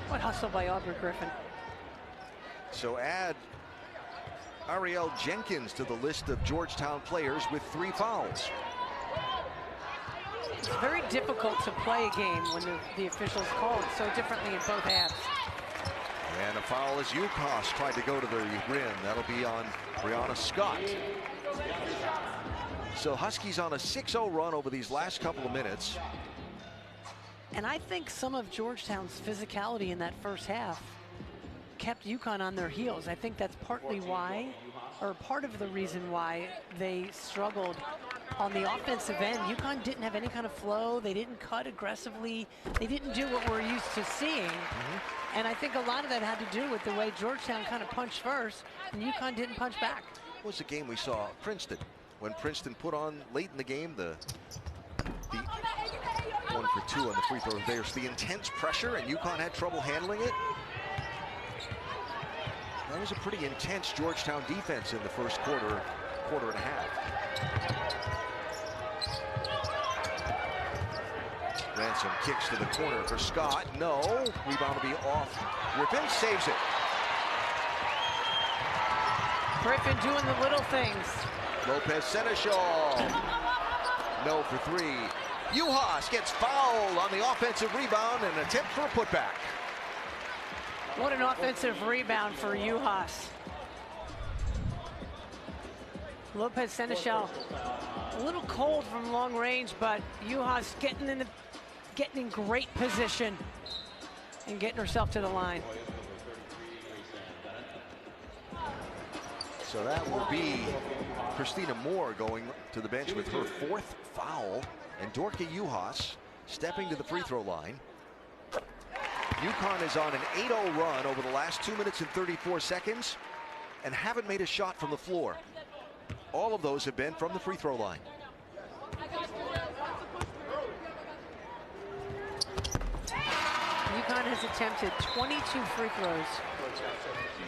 What hustle by Aubrey Griffin. So add Ariel Jenkins to the list of Georgetown players with 3 fouls. It's very difficult to play a game when the officials call it so differently in both halves. And a foul as Uconn tried to go to the rim. That'll be on Brianna Scott. So Huskies on a 6-0 run over these last couple of minutes. And I think some of Georgetown's physicality in that first half kept Uconn on their heels. I think that's partly why, or part of the reason why they struggled on the offensive end. Uconn didn't have any kind of flow. They didn't cut aggressively. They didn't do what we're used to seeing. And I think a lot of that had to do with the way Georgetown kind of punched first, and Uconn didn't punch back. It was a game we saw Princeton. When Princeton put on late in the game the 1 for 2 on the free throw. There's the intense pressure, and Uconn had trouble handling it. That was a pretty intense Georgetown defense in the first quarter and a half. Ransom kicks to the corner for Scott. No. Rebound will be off. Griffin saves it. Griffin doing the little things. Lopez Seneschal. No for 3. Uhas gets fouled on the offensive rebound and an attempt for a putback. What an offensive rebound for Uhas. Lopez Seneschal a little cold from long range, but Uhas getting in great position and getting herself to the line. So that will be Kristina Moore going to the bench with her 4th foul, and Dorka Uhas stepping to the free throw line. Uconn is on an 8-0 run over the last 2 minutes and 34 seconds and haven't made a shot from the floor. All of those have been from the free throw line. Uconn has attempted 22 free throws.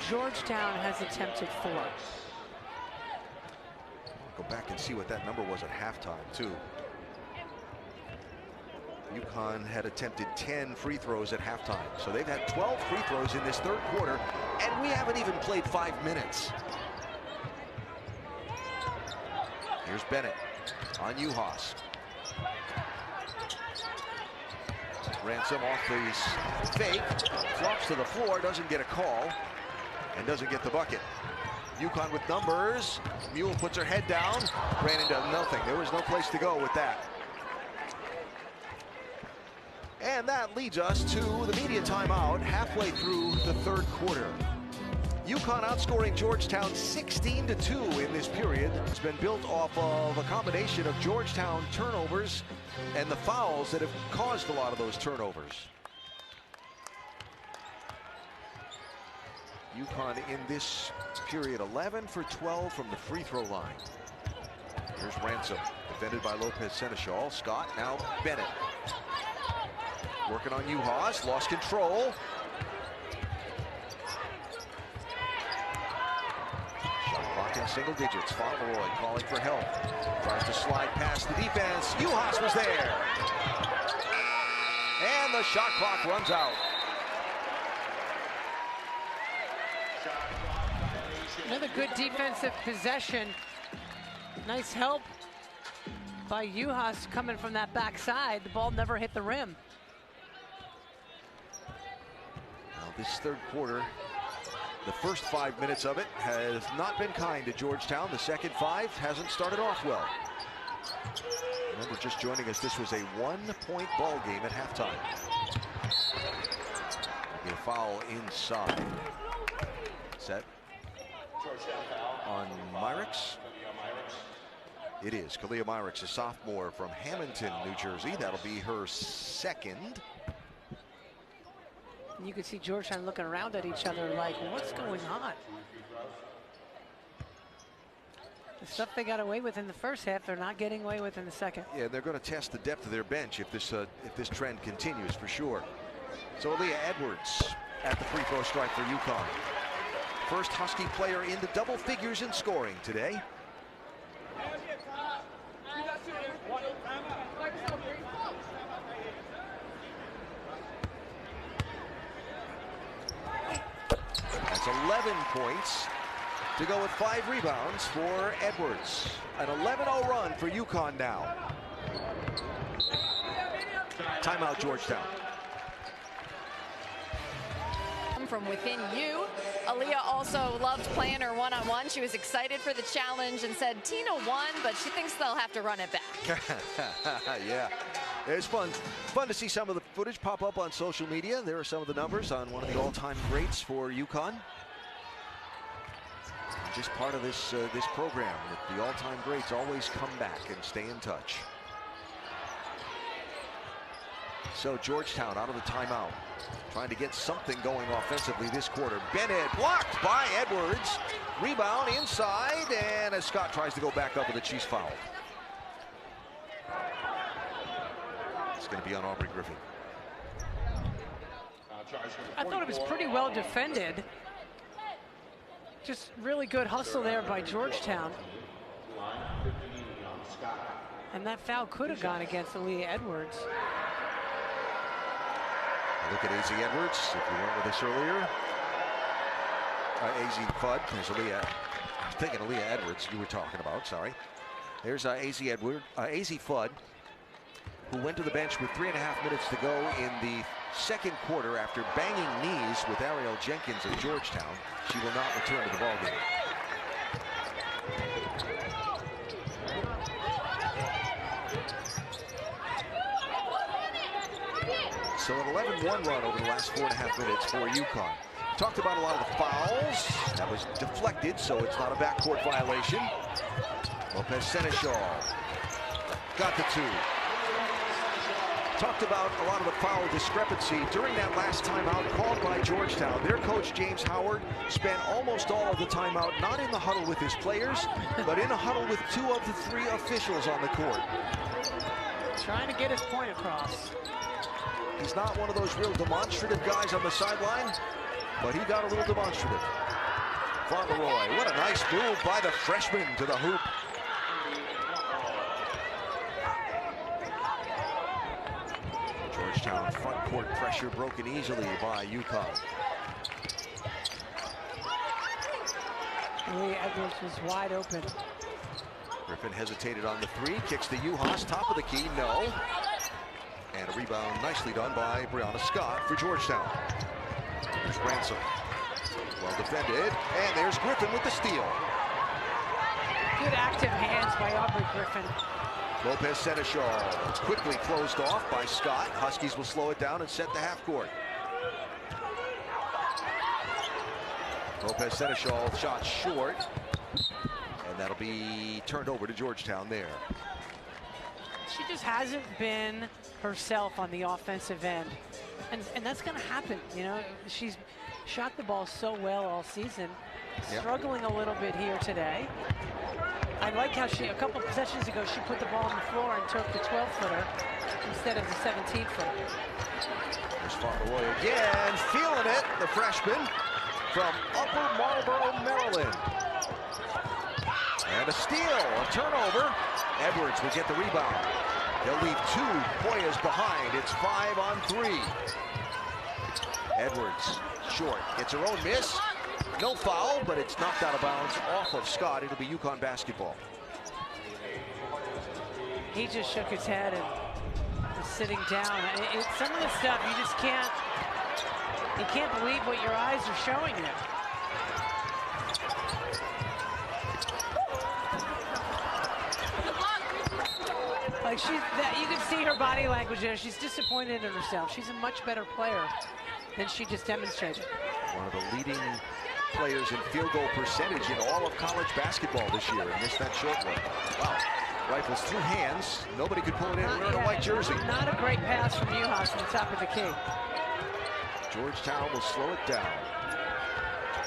Georgetown has attempted 4. I'll go back and see what that number was at halftime, too. Uconn had attempted 10 free throws at halftime. So they've had 12 free throws in this third quarter, and we haven't even played 5 minutes. Here's Bennett on Uhas. Ransom off the fake, flops to the floor, doesn't get a call, and doesn't get the bucket. Uconn with numbers. Mule puts her head down, ran into nothing. There was no place to go with that. And that leads us to the media timeout halfway through the third quarter. Uconn outscoring Georgetown 16-2 in this period. It's been built off of a combination of Georgetown turnovers and the fouls that have caused a lot of those turnovers. Uconn in this period 11 for 12 from the free throw line. Here's Ransom, defended by Lopez Seneschal. Scott, now Bennett. Working on Uhas, lost control. Shot clock in single digits. Fauntleroy calling for help. Tries to slide past the defense. Uhas was there. And the shot clock runs out. Another good defensive possession. Nice help by Uhas coming from that backside. The ball never hit the rim. Now this third quarter, The first 5 minutes of it has not been kind to Georgetown. The second 5 hasn't started off well. Remember, just joining us, this was a 1-point ball game at halftime. A foul inside. Set on Myrick's. It is Kalia Myrick's, a sophomore from Hamilton, New Jersey. That'll be her second. You can see Georgetown looking around at each other like, what's going on? The stuff they got away with in the first half, they're not getting away with in the second. Yeah, they're going to test the depth of their bench if this trend continues, for sure. So Aaliyah Edwards at the free throw strike for Uconn. First Husky player into double figures in scoring today. That's 11 points to go with 5 rebounds for Edwards. An 11-0 run for Uconn now. Timeout, Georgetown. From within you. Aaliyah also loved playing her one-on-one. She was excited for the challenge and said Tina won, but she thinks they'll have to run it back. Yeah, it's fun to see some of the footage pop up on social media. There are some of the numbers on one of the all-time greats for Uconn. Just part of this this program, that the all-time greats always come back and stay in touch. So Georgetown out of the timeout, trying to get something going offensively this quarter. Bennett blocked by Edwards. Rebound inside, and as Scott tries to go back up with it, she's fouled. It's going to be on Aubrey Griffin. I thought it was pretty well defended. Just really good hustle there by Georgetown. And that foul could have gone against Aaliyah Edwards. Look at AZ Edwards, if you weren't with us earlier. AZ Fudd, there's Aaliyah. I was thinking Aaliyah Edwards you were talking about, sorry. There's AZ Fudd, who went to the bench with 3.5 minutes to go in the second quarter after banging knees with Ariel Jenkins of Georgetown. She will not return to the ballgame. So an 11-1 run over the last 4.5 minutes for Uconn. Talked about a lot of the fouls. That was deflected, so it's not a backcourt violation. Lopez Seneschal got the 2. Talked about a lot of the foul discrepancy during that last timeout called by Georgetown. Their coach, James Howard, spent almost all of the timeout not in the huddle with his players, but in a huddle with 2 of the 3 officials on the court. Trying to get his point across. He's not one of those real demonstrative guys on the sideline, but he got a little demonstrative. Farmeroy, what a nice move by the freshman to the hoop. Georgetown front court pressure broken easily by Uconn. Lee Edwards was wide open. Griffin hesitated on the 3, kicks to Uhas, top of the key, no. And a rebound nicely done by Brianna Scott for Georgetown. There's Ransom. Well defended, and there's Griffin with the steal. Good active hands by Aubrey Griffin. Lopez Seneschal quickly closed off by Scott. Huskies will slow it down and set the half court. Lopez Seneschal shot short, and that'll be turned over to Georgetown there. She just hasn't been herself on the offensive end, and that's going to happen. You know, she's shot the ball so well all season. Yep. Struggling a little bit here today. I like how a couple of possessions ago, she put the ball on the floor and took the 12-footer instead of the 17-footer. There's Farmeroy again, feeling it, the freshman from Upper Marlboro, Maryland. And a steal, a turnover. Edwards will get the rebound. They'll leave 2 Poyas behind. It's 5 on 3. Edwards, short, gets her own miss. No foul, but it's knocked out of bounds off of Scott. It'll be Uconn basketball. He just shook his head and was sitting down. Some of the stuff you just can't believe what your eyes are showing you. Like you can see her body language there. She's disappointed in herself. She's a much better player than she just demonstrated. One of the leading players in field goal percentage in all of college basketball this year, and missed that short one. Wow. Rifles through hands. Nobody could pull it in wearing a white jersey. Not a great pass from Uconn to the top of the key. Georgetown will slow it down.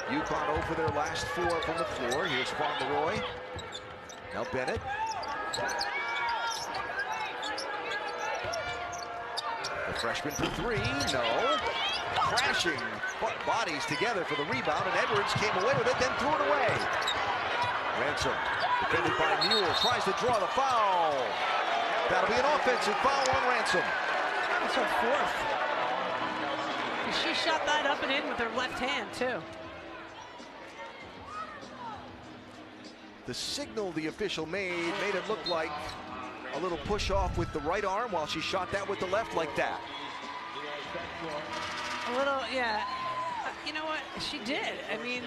Uconn over their last 4 from the floor. Here's Fauntleroy. Now Bennett. The freshman for 3. No. Crashing bodies together for the rebound, and Edwards came away with it, then threw it away. Ransom, defended by Mule, tries to draw the foul. That'll be an offensive foul on Ransom. That's her 4th. She shot that up and in with her left hand, too. The signal the official made it look like a little push off with the right arm while she shot that with the left like that. A little, yeah. You know what? She did. I mean,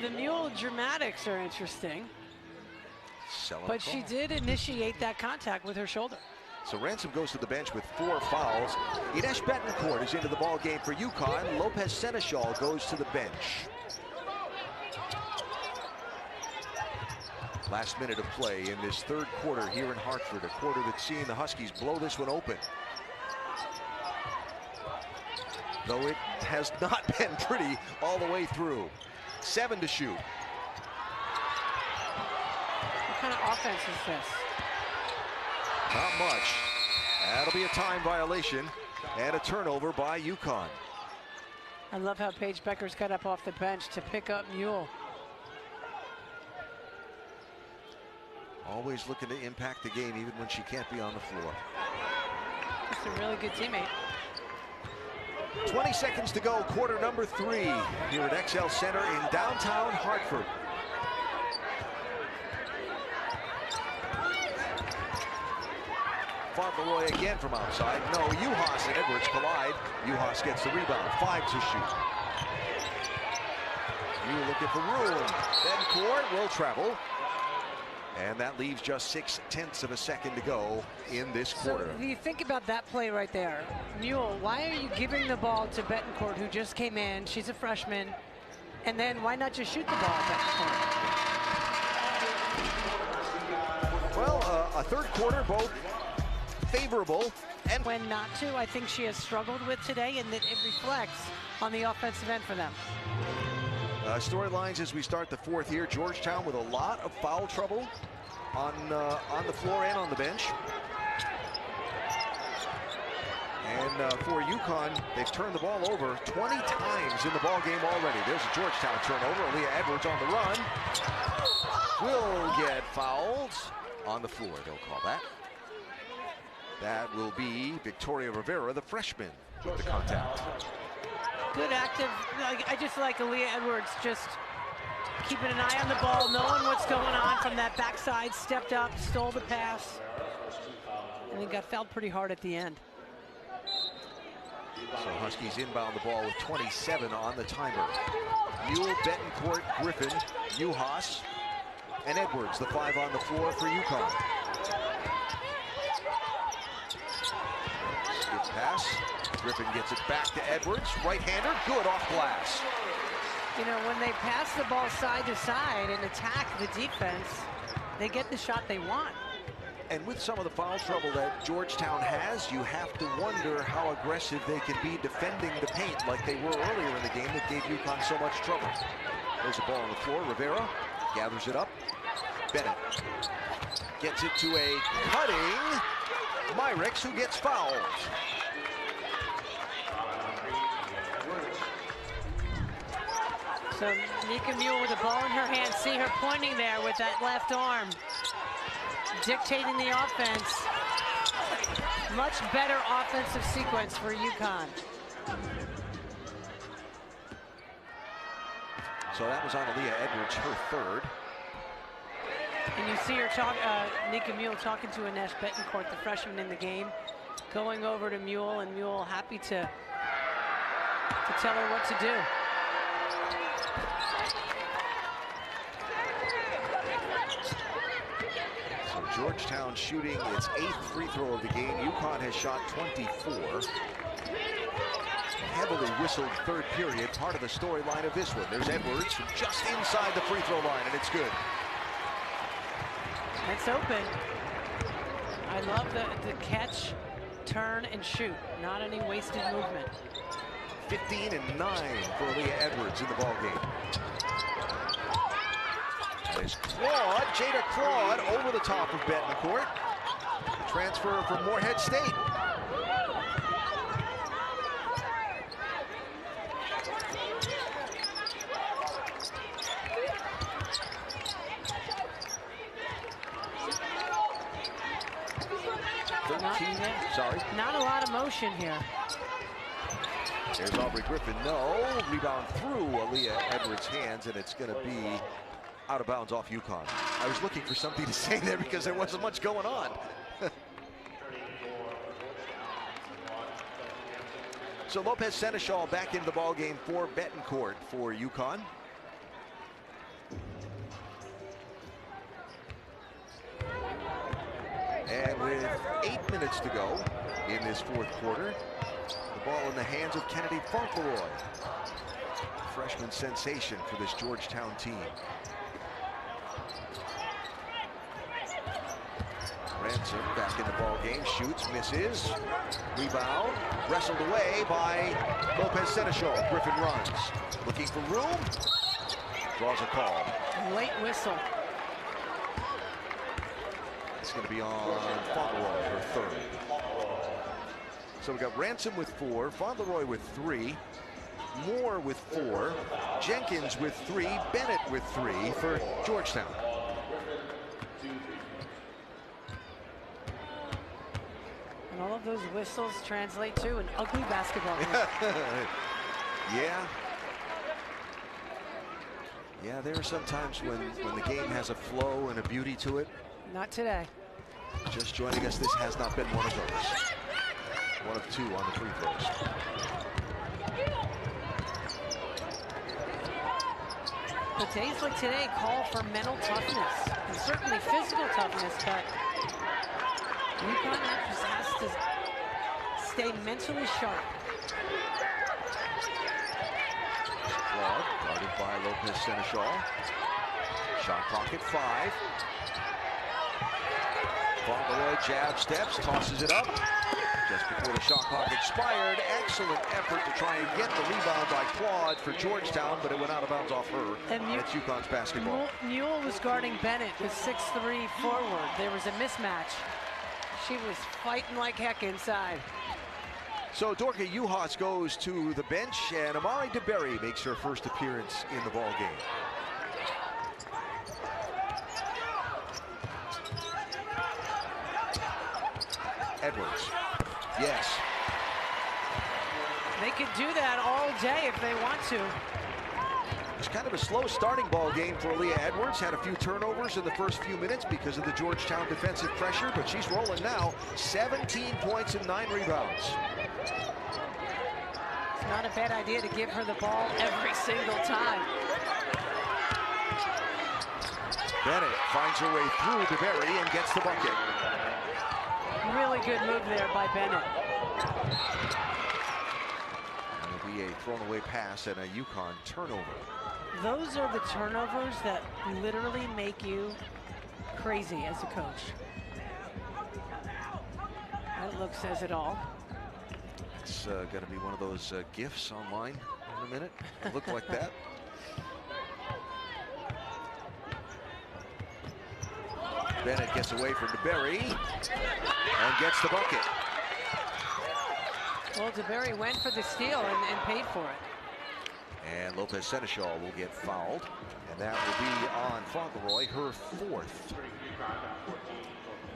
the Mule dramatics are interesting. But she did initiate that contact with her shoulder. So Ransom goes to the bench with 4 fouls. Ines Betancourt is into the ball game for Uconn. Lopez Seneschal goes to the bench. Last minute of play in this 3rd quarter here in Hartford, a quarter that's seeing the Huskies blow this one open. Though it has not been pretty all the way through. 7 to shoot. What kind of offense is this? Not much. That'll be a time violation and a turnover by Uconn. I love how Paige Becker's got up off the bench to pick up Mule. Always looking to impact the game even when she can't be on the floor. She's a really good teammate. 20 seconds to go, quarter number 3 here at XL Center in downtown Hartford. Fauntleroy again from outside. No, Uhas and Edwards collide. Uhas gets the rebound. 5 to shoot. You looking for room. Betancourt will travel. And that leaves just 0.6 of a second to go in this quarter. So you think about that play right there. Mule, why are you giving the ball to Betancourt, who just came in? She's a freshman. And then why not just shoot the ball at Betancourt? Well, a 3rd quarter, both favorable. And when not to, I think she has struggled with today, and that it reflects on the offensive end for them. Storylines as we start the 4th here. Georgetown with a lot of foul trouble on the floor and on the bench. And for Uconn, they've turned the ball over 20 times in the ball game already. There's a Georgetown turnover. Aaliyah Edwards on the run. Will get fouled on the floor, they'll call that. That will be Victoria Rivera, the freshman, with the contact. Good active. I just like Aaliyah Edwards just keeping an eye on the ball, knowing what's going on from that backside, stepped up, stole the pass, and then got fouled pretty hard at the end. So Huskies inbound the ball with 27 on the timer. Mule, Betancourt, Griffin, Uhas, and Edwards, the 5 on the floor for Uconn. Skip pass. Griffin gets it back to Edwards. Right-hander, good off glass. You know, when they pass the ball side to side and attack the defense, they get the shot they want. And with some of the foul trouble that Georgetown has, you have to wonder how aggressive they can be defending the paint like they were earlier in the game that gave Uconn so much trouble. There's a ball on the floor. Rivera gathers it up. Bennett gets it to a cutting Myrick, who gets fouled. So Nika Mule with the ball in her hand. See her pointing there with that left arm, dictating the offense. Much better offensive sequence for Uconn. So that was on Aaliyah Edwards, her 3rd. And you see her Nika Mule talking to Ines Betancourt, the freshman in the game, going over to Mule, and Mule happy to tell her what to do. So Georgetown shooting its 8th free throw of the game. Uconn has shot 24. Heavily whistled third period, part of the storyline of this one. There's Edwards from just inside the free throw line, and it's good. It's open. I love the catch, turn, and shoot. Not any wasted movement. 15 and 9 for Aaliyah Edwards in the ball game. There's Claude, Jada Claude, over the top of Betancourt. Transfer from Morehead State. Not a lot of motion here. There's Aubrey Griffin. No. Rebound through Aaliyah Edwards' hands, and it's going to be out of bounds off Uconn. I was looking for something to say there because there wasn't much going on. So Lopez Seneschal back into the ball game for Betancourt for Uconn. And with 8 minutes to go in this fourth quarter, the ball in the hands of Kennedy Fauntleroy. Freshman sensation for this Georgetown team. Ransom back in the ball game, shoots, misses. Rebound, wrestled away by Lopez Seneschal. Griffin runs, looking for room, draws a call. Late whistle. It's going to be on Fauntleroy, her third. So we got Ransom with 4, Fauntleroy with 3, Moore with 4, Jenkins with 3, Bennett with 3 for Georgetown. And all of those whistles translate to an ugly basketball game. Yeah, there are some times when the game has a flow and a beauty to it. Not today. Just joining us, this has not been one of those. 1 of 2 on the free throws. But days like today call for mental toughness and certainly physical toughness, but Uconn just has to stay mentally sharp. Claude, guarded by Lopez Seneschal. Shot clock at 5. Fauntleroy jab steps, tosses it up. Just before the shot clock expired, excellent effort to try and get the rebound by Claude for Georgetown, but it went out of bounds off her. And it's Uconn's basketball. Mule was guarding Bennett with 6'3" forward. There was a mismatch. She was fighting like heck inside. So Dorka Juhas goes to the bench, and Amari DeBerry makes her first appearance in the ball game. Edwards. Yes. They could do that all day if they want to. It's kind of a slow starting ball game for Aaliyah Edwards. Had a few turnovers in the first few minutes because of the Georgetown defensive pressure, but she's rolling now. 17 points and 9 rebounds. It's not a bad idea to give her the ball every single time. Bennett finds her way through DeBerry and gets the bucket. Really good move there by Bennett. It'll be a thrown away pass and a Uconn turnover. Those are the turnovers that literally make you crazy as a coach. That look says it all. It's going to be one of those GIFs online in a minute. Look like that. Bennett gets away from DeBerry and gets the bucket. Well, DeBerry went for the steal and paid for it. And Lopez Seneschal will get fouled, and that will be on Fauntleroy, her 4th.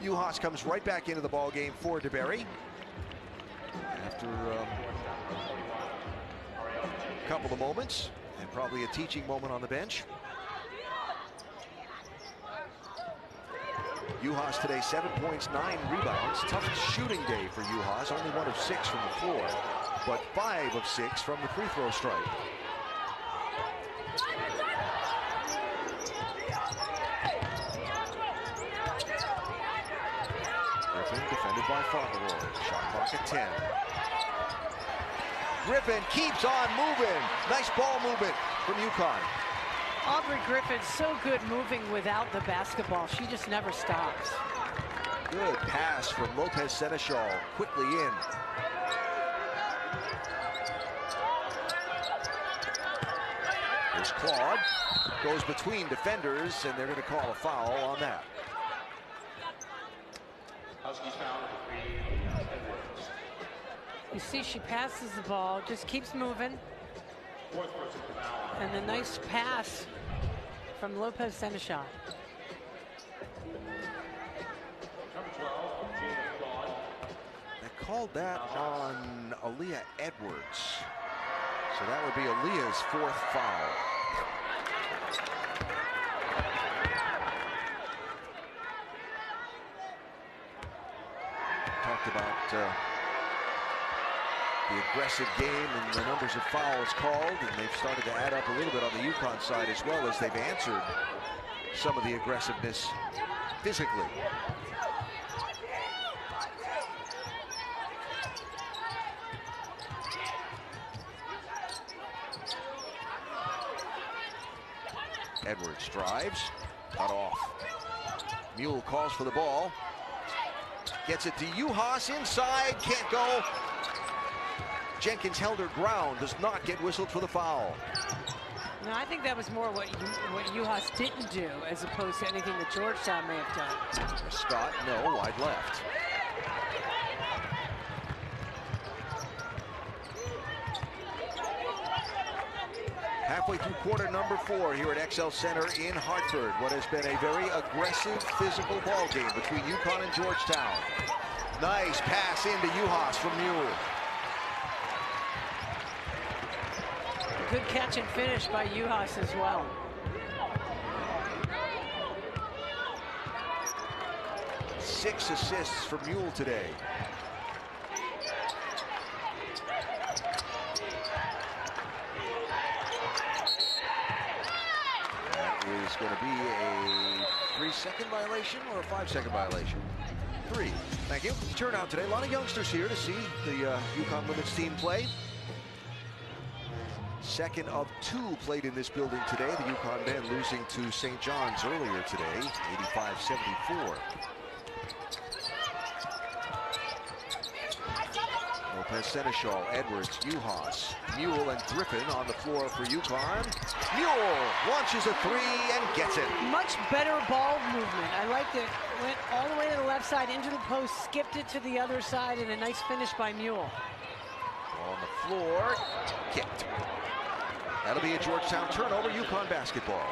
Juhas comes right back into the ball game for DeBerry after a couple of moments and probably a teaching moment on the bench. Juhas today, 7 points, 9 rebounds. Tough shooting day for Juhas. Only 1 of 6 from the floor, but 5 of 6 from the free throw stripe. guarded by Fauntleroy. Shot clock at 10. Griffin keeps on moving. Nice ball movement from Uconn. Aubrey Griffin's so good moving without the basketball. She just never stops. Good pass from Lopez Seneschal, quickly in. Here's Claude, goes between defenders, and they're going to call a foul on that. Huskies foul number 3. You see she passes the ball, just keeps moving. Fourth personal foul. And the nice pass from Lopez Seneschal. Number 12, Gina Claude. They called that on Aaliyah Edwards. So that would be Aaliyah's 4th foul. Talked about the aggressive game and the numbers of fouls called, and they've started to add up a little bit on the Uconn side as well, as they've answered some of the aggressiveness physically. Edwards drives, cut off. Mule calls for the ball. Gets it to Uhas inside, can't go. Jenkins held her ground, does not get whistled for the foul. No, I think that was more what Uhas didn't do as opposed to anything that Georgetown may have done. Scott, no, wide left. Halfway through quarter number 4 here at XL Center in Hartford. What has been a very aggressive, physical ball game between Uconn and Georgetown. Nice pass into Uhas from Mule. Good catch and finish by Uhas as well. Six assists for Mule today. Is going to be a 3-second violation or a 5-second violation? 3. Thank you. Turnout today. A lot of youngsters here to see the Uconn women's team play. Second of 2 played in this building today. The Uconn men losing to St. John's earlier today, 85-74. Lopez Seneschal, Edwards, Uhas, Mule, and Griffin on the floor for Uconn. Mule launches a 3 and gets it. Much better ball movement. I liked it. Went all the way to the left side into the post, skipped it to the other side, and a nice finish by Mule. On the floor, kicked. That'll be a Georgetown turnover, Uconn basketball.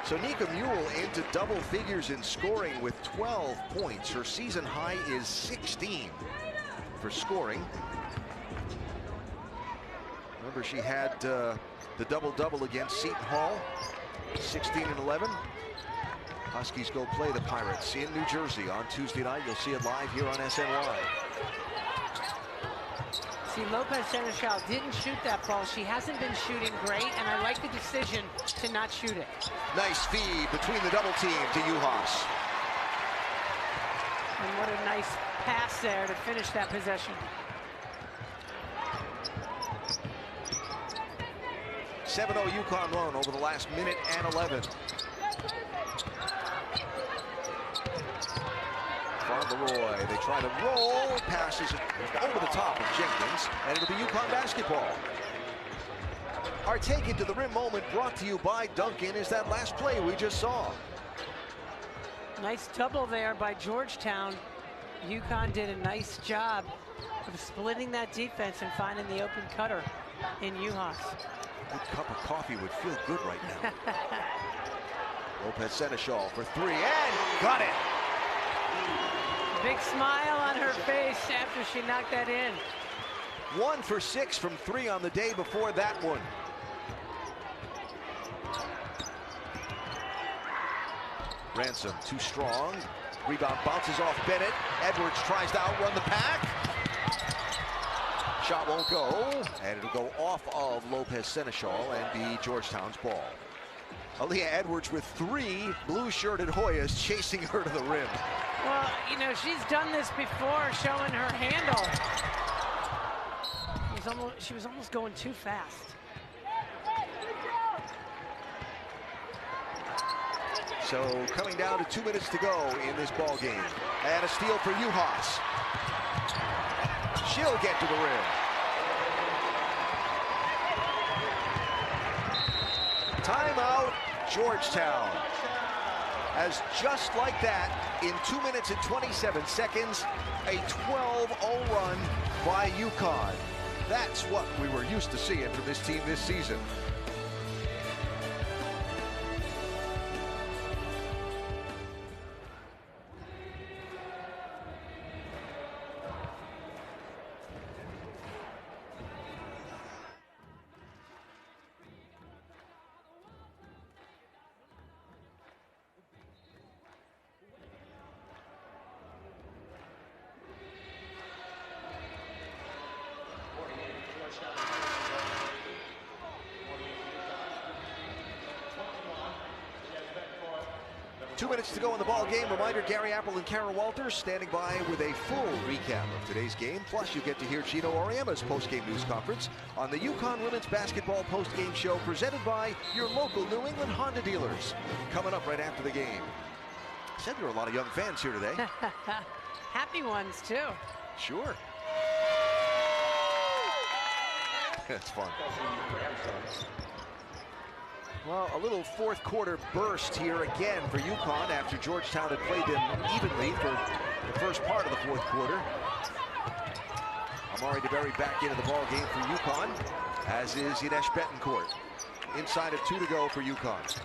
So Nika Mule into double figures in scoring with 12 points. Her season high is 16 for scoring. Remember, she had the double-double against Seton Hall, 16 and 11. Huskies go play the Pirates in New Jersey on Tuesday night. You'll see it live here on SNY. See, Lopez Seneschal didn't shoot that ball. She hasn't been shooting great, and I like the decision to not shoot it. Nice feed between the double team to Uhas. And what a nice pass there to finish that possession. 7-0 Uconn run over the last minute and 11. Fauntleroy, they try to roll, passes it over the top of Jenkins, and it'll be Uconn basketball. Our take it to the rim moment brought to you by Duncan is that last play we just saw. Nice double there by Georgetown. Uconn did a nice job of splitting that defense and finding the open cutter in Uhas. A good cup of coffee would feel good right now. Lopez Seneschal for 3 and got it. Big smile on her face after she knocked that in. 1 for 6 from 3 on the day before that one. Ransom too strong. Rebound bounces off Bennett. Edwards tries to outrun the pack. Shot won't go, and it'll go off of Lopez Seneschal and be Georgetown's ball. Aaliyah Edwards with 3 blue-shirted Hoyas chasing her to the rim. Well, you know, she's done this before, showing her handle. She was almost going too fast. So coming down to 2 minutes to go in this ball game. And a steal for Juhas. She'll get to the rim. Timeout, Georgetown. As just like that, in 2 minutes and 27 seconds, a 12-0 run by Uconn. That's what we were used to seeing from this team this season. Two minutes to go in the ball game. Reminder, Gary Apple and Kara Walters standing by with a full recap of today's game. Plus, you get to hear Gino Auriemma's post-game news conference on the Uconn Women's Basketball post-game show presented by your local New England Honda dealers. Coming up right after the game. Said there were a lot of young fans here today. Happy ones, too. Sure. That's fun. Well, a little fourth quarter burst here again for Uconn after Georgetown had played them evenly for the first part of the fourth quarter. Amari DeBerry back into the ball game for Uconn, as is Ines Betancourt. Inside of 2 to go for Uconn.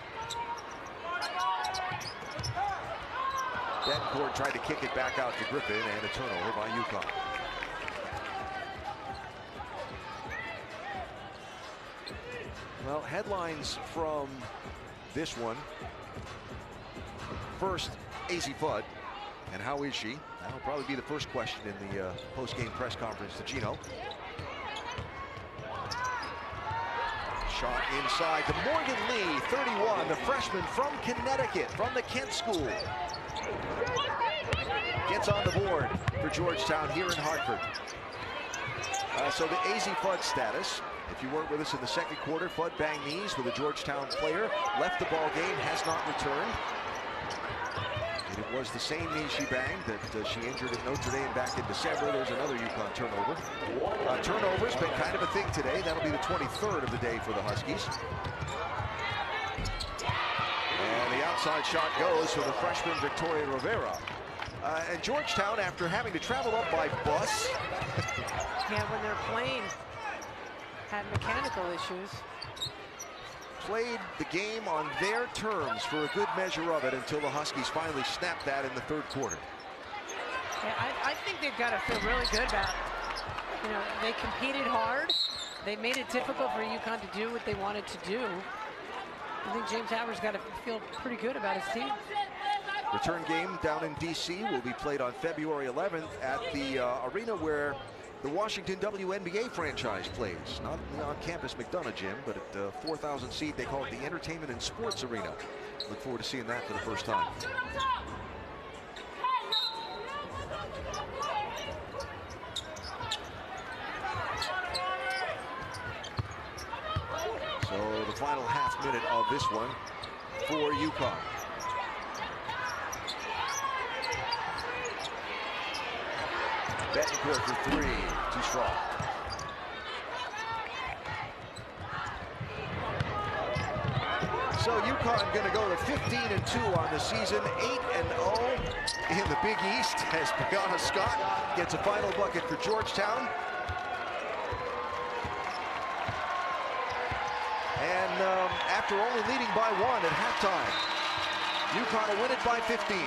Betancourt tried to kick it back out to Griffin, and a turnover by Uconn. Well, headlines from this one. First, Azzi Fudd, and how is she? That'll probably be the first question in the post-game press conference to Gino. Shot inside to Morgan Lee, 31, the freshman from Connecticut, from the Kent School. Gets on the board for Georgetown here in Hartford. So the Azzi Fudd status. If you weren't with us in the second quarter, Fudd banged knees with a Georgetown player, left the ball game, has not returned. And it was the same knee she banged that she injured at Notre Dame back in December. There's another Uconn turnover. Turnover's been kind of a thing today. That'll be the 23rd of the day for the Huskies. And the outside shot goes for the freshman Victoria Rivera. And Georgetown, after having to travel up by bus. Yeah, when they're playing, had mechanical issues. Played the game on their terms for a good measure of it until the Huskies finally snapped that in the third quarter. Yeah, I think they've got to feel really good about, you know, they competed hard. They made it difficult for Uconn to do what they wanted to do. I think James Howard's got to feel pretty good about his team. Return game down in D.C. will be played on February 11th at the arena where the Washington WNBA franchise plays. Not in the on-campus McDonough gym, but at the 4,000 seat, they call it the Entertainment and Sports Arena. Look forward to seeing that for the first time. So the final half minute of this one for Uconn. Betancourt for 3, too strong. So Uconn going to go to 15-2 on the season, 8-0 in the Big East as Brianna Scott gets a final bucket for Georgetown. And after only leading by 1 at halftime, Uconn will win it by 15.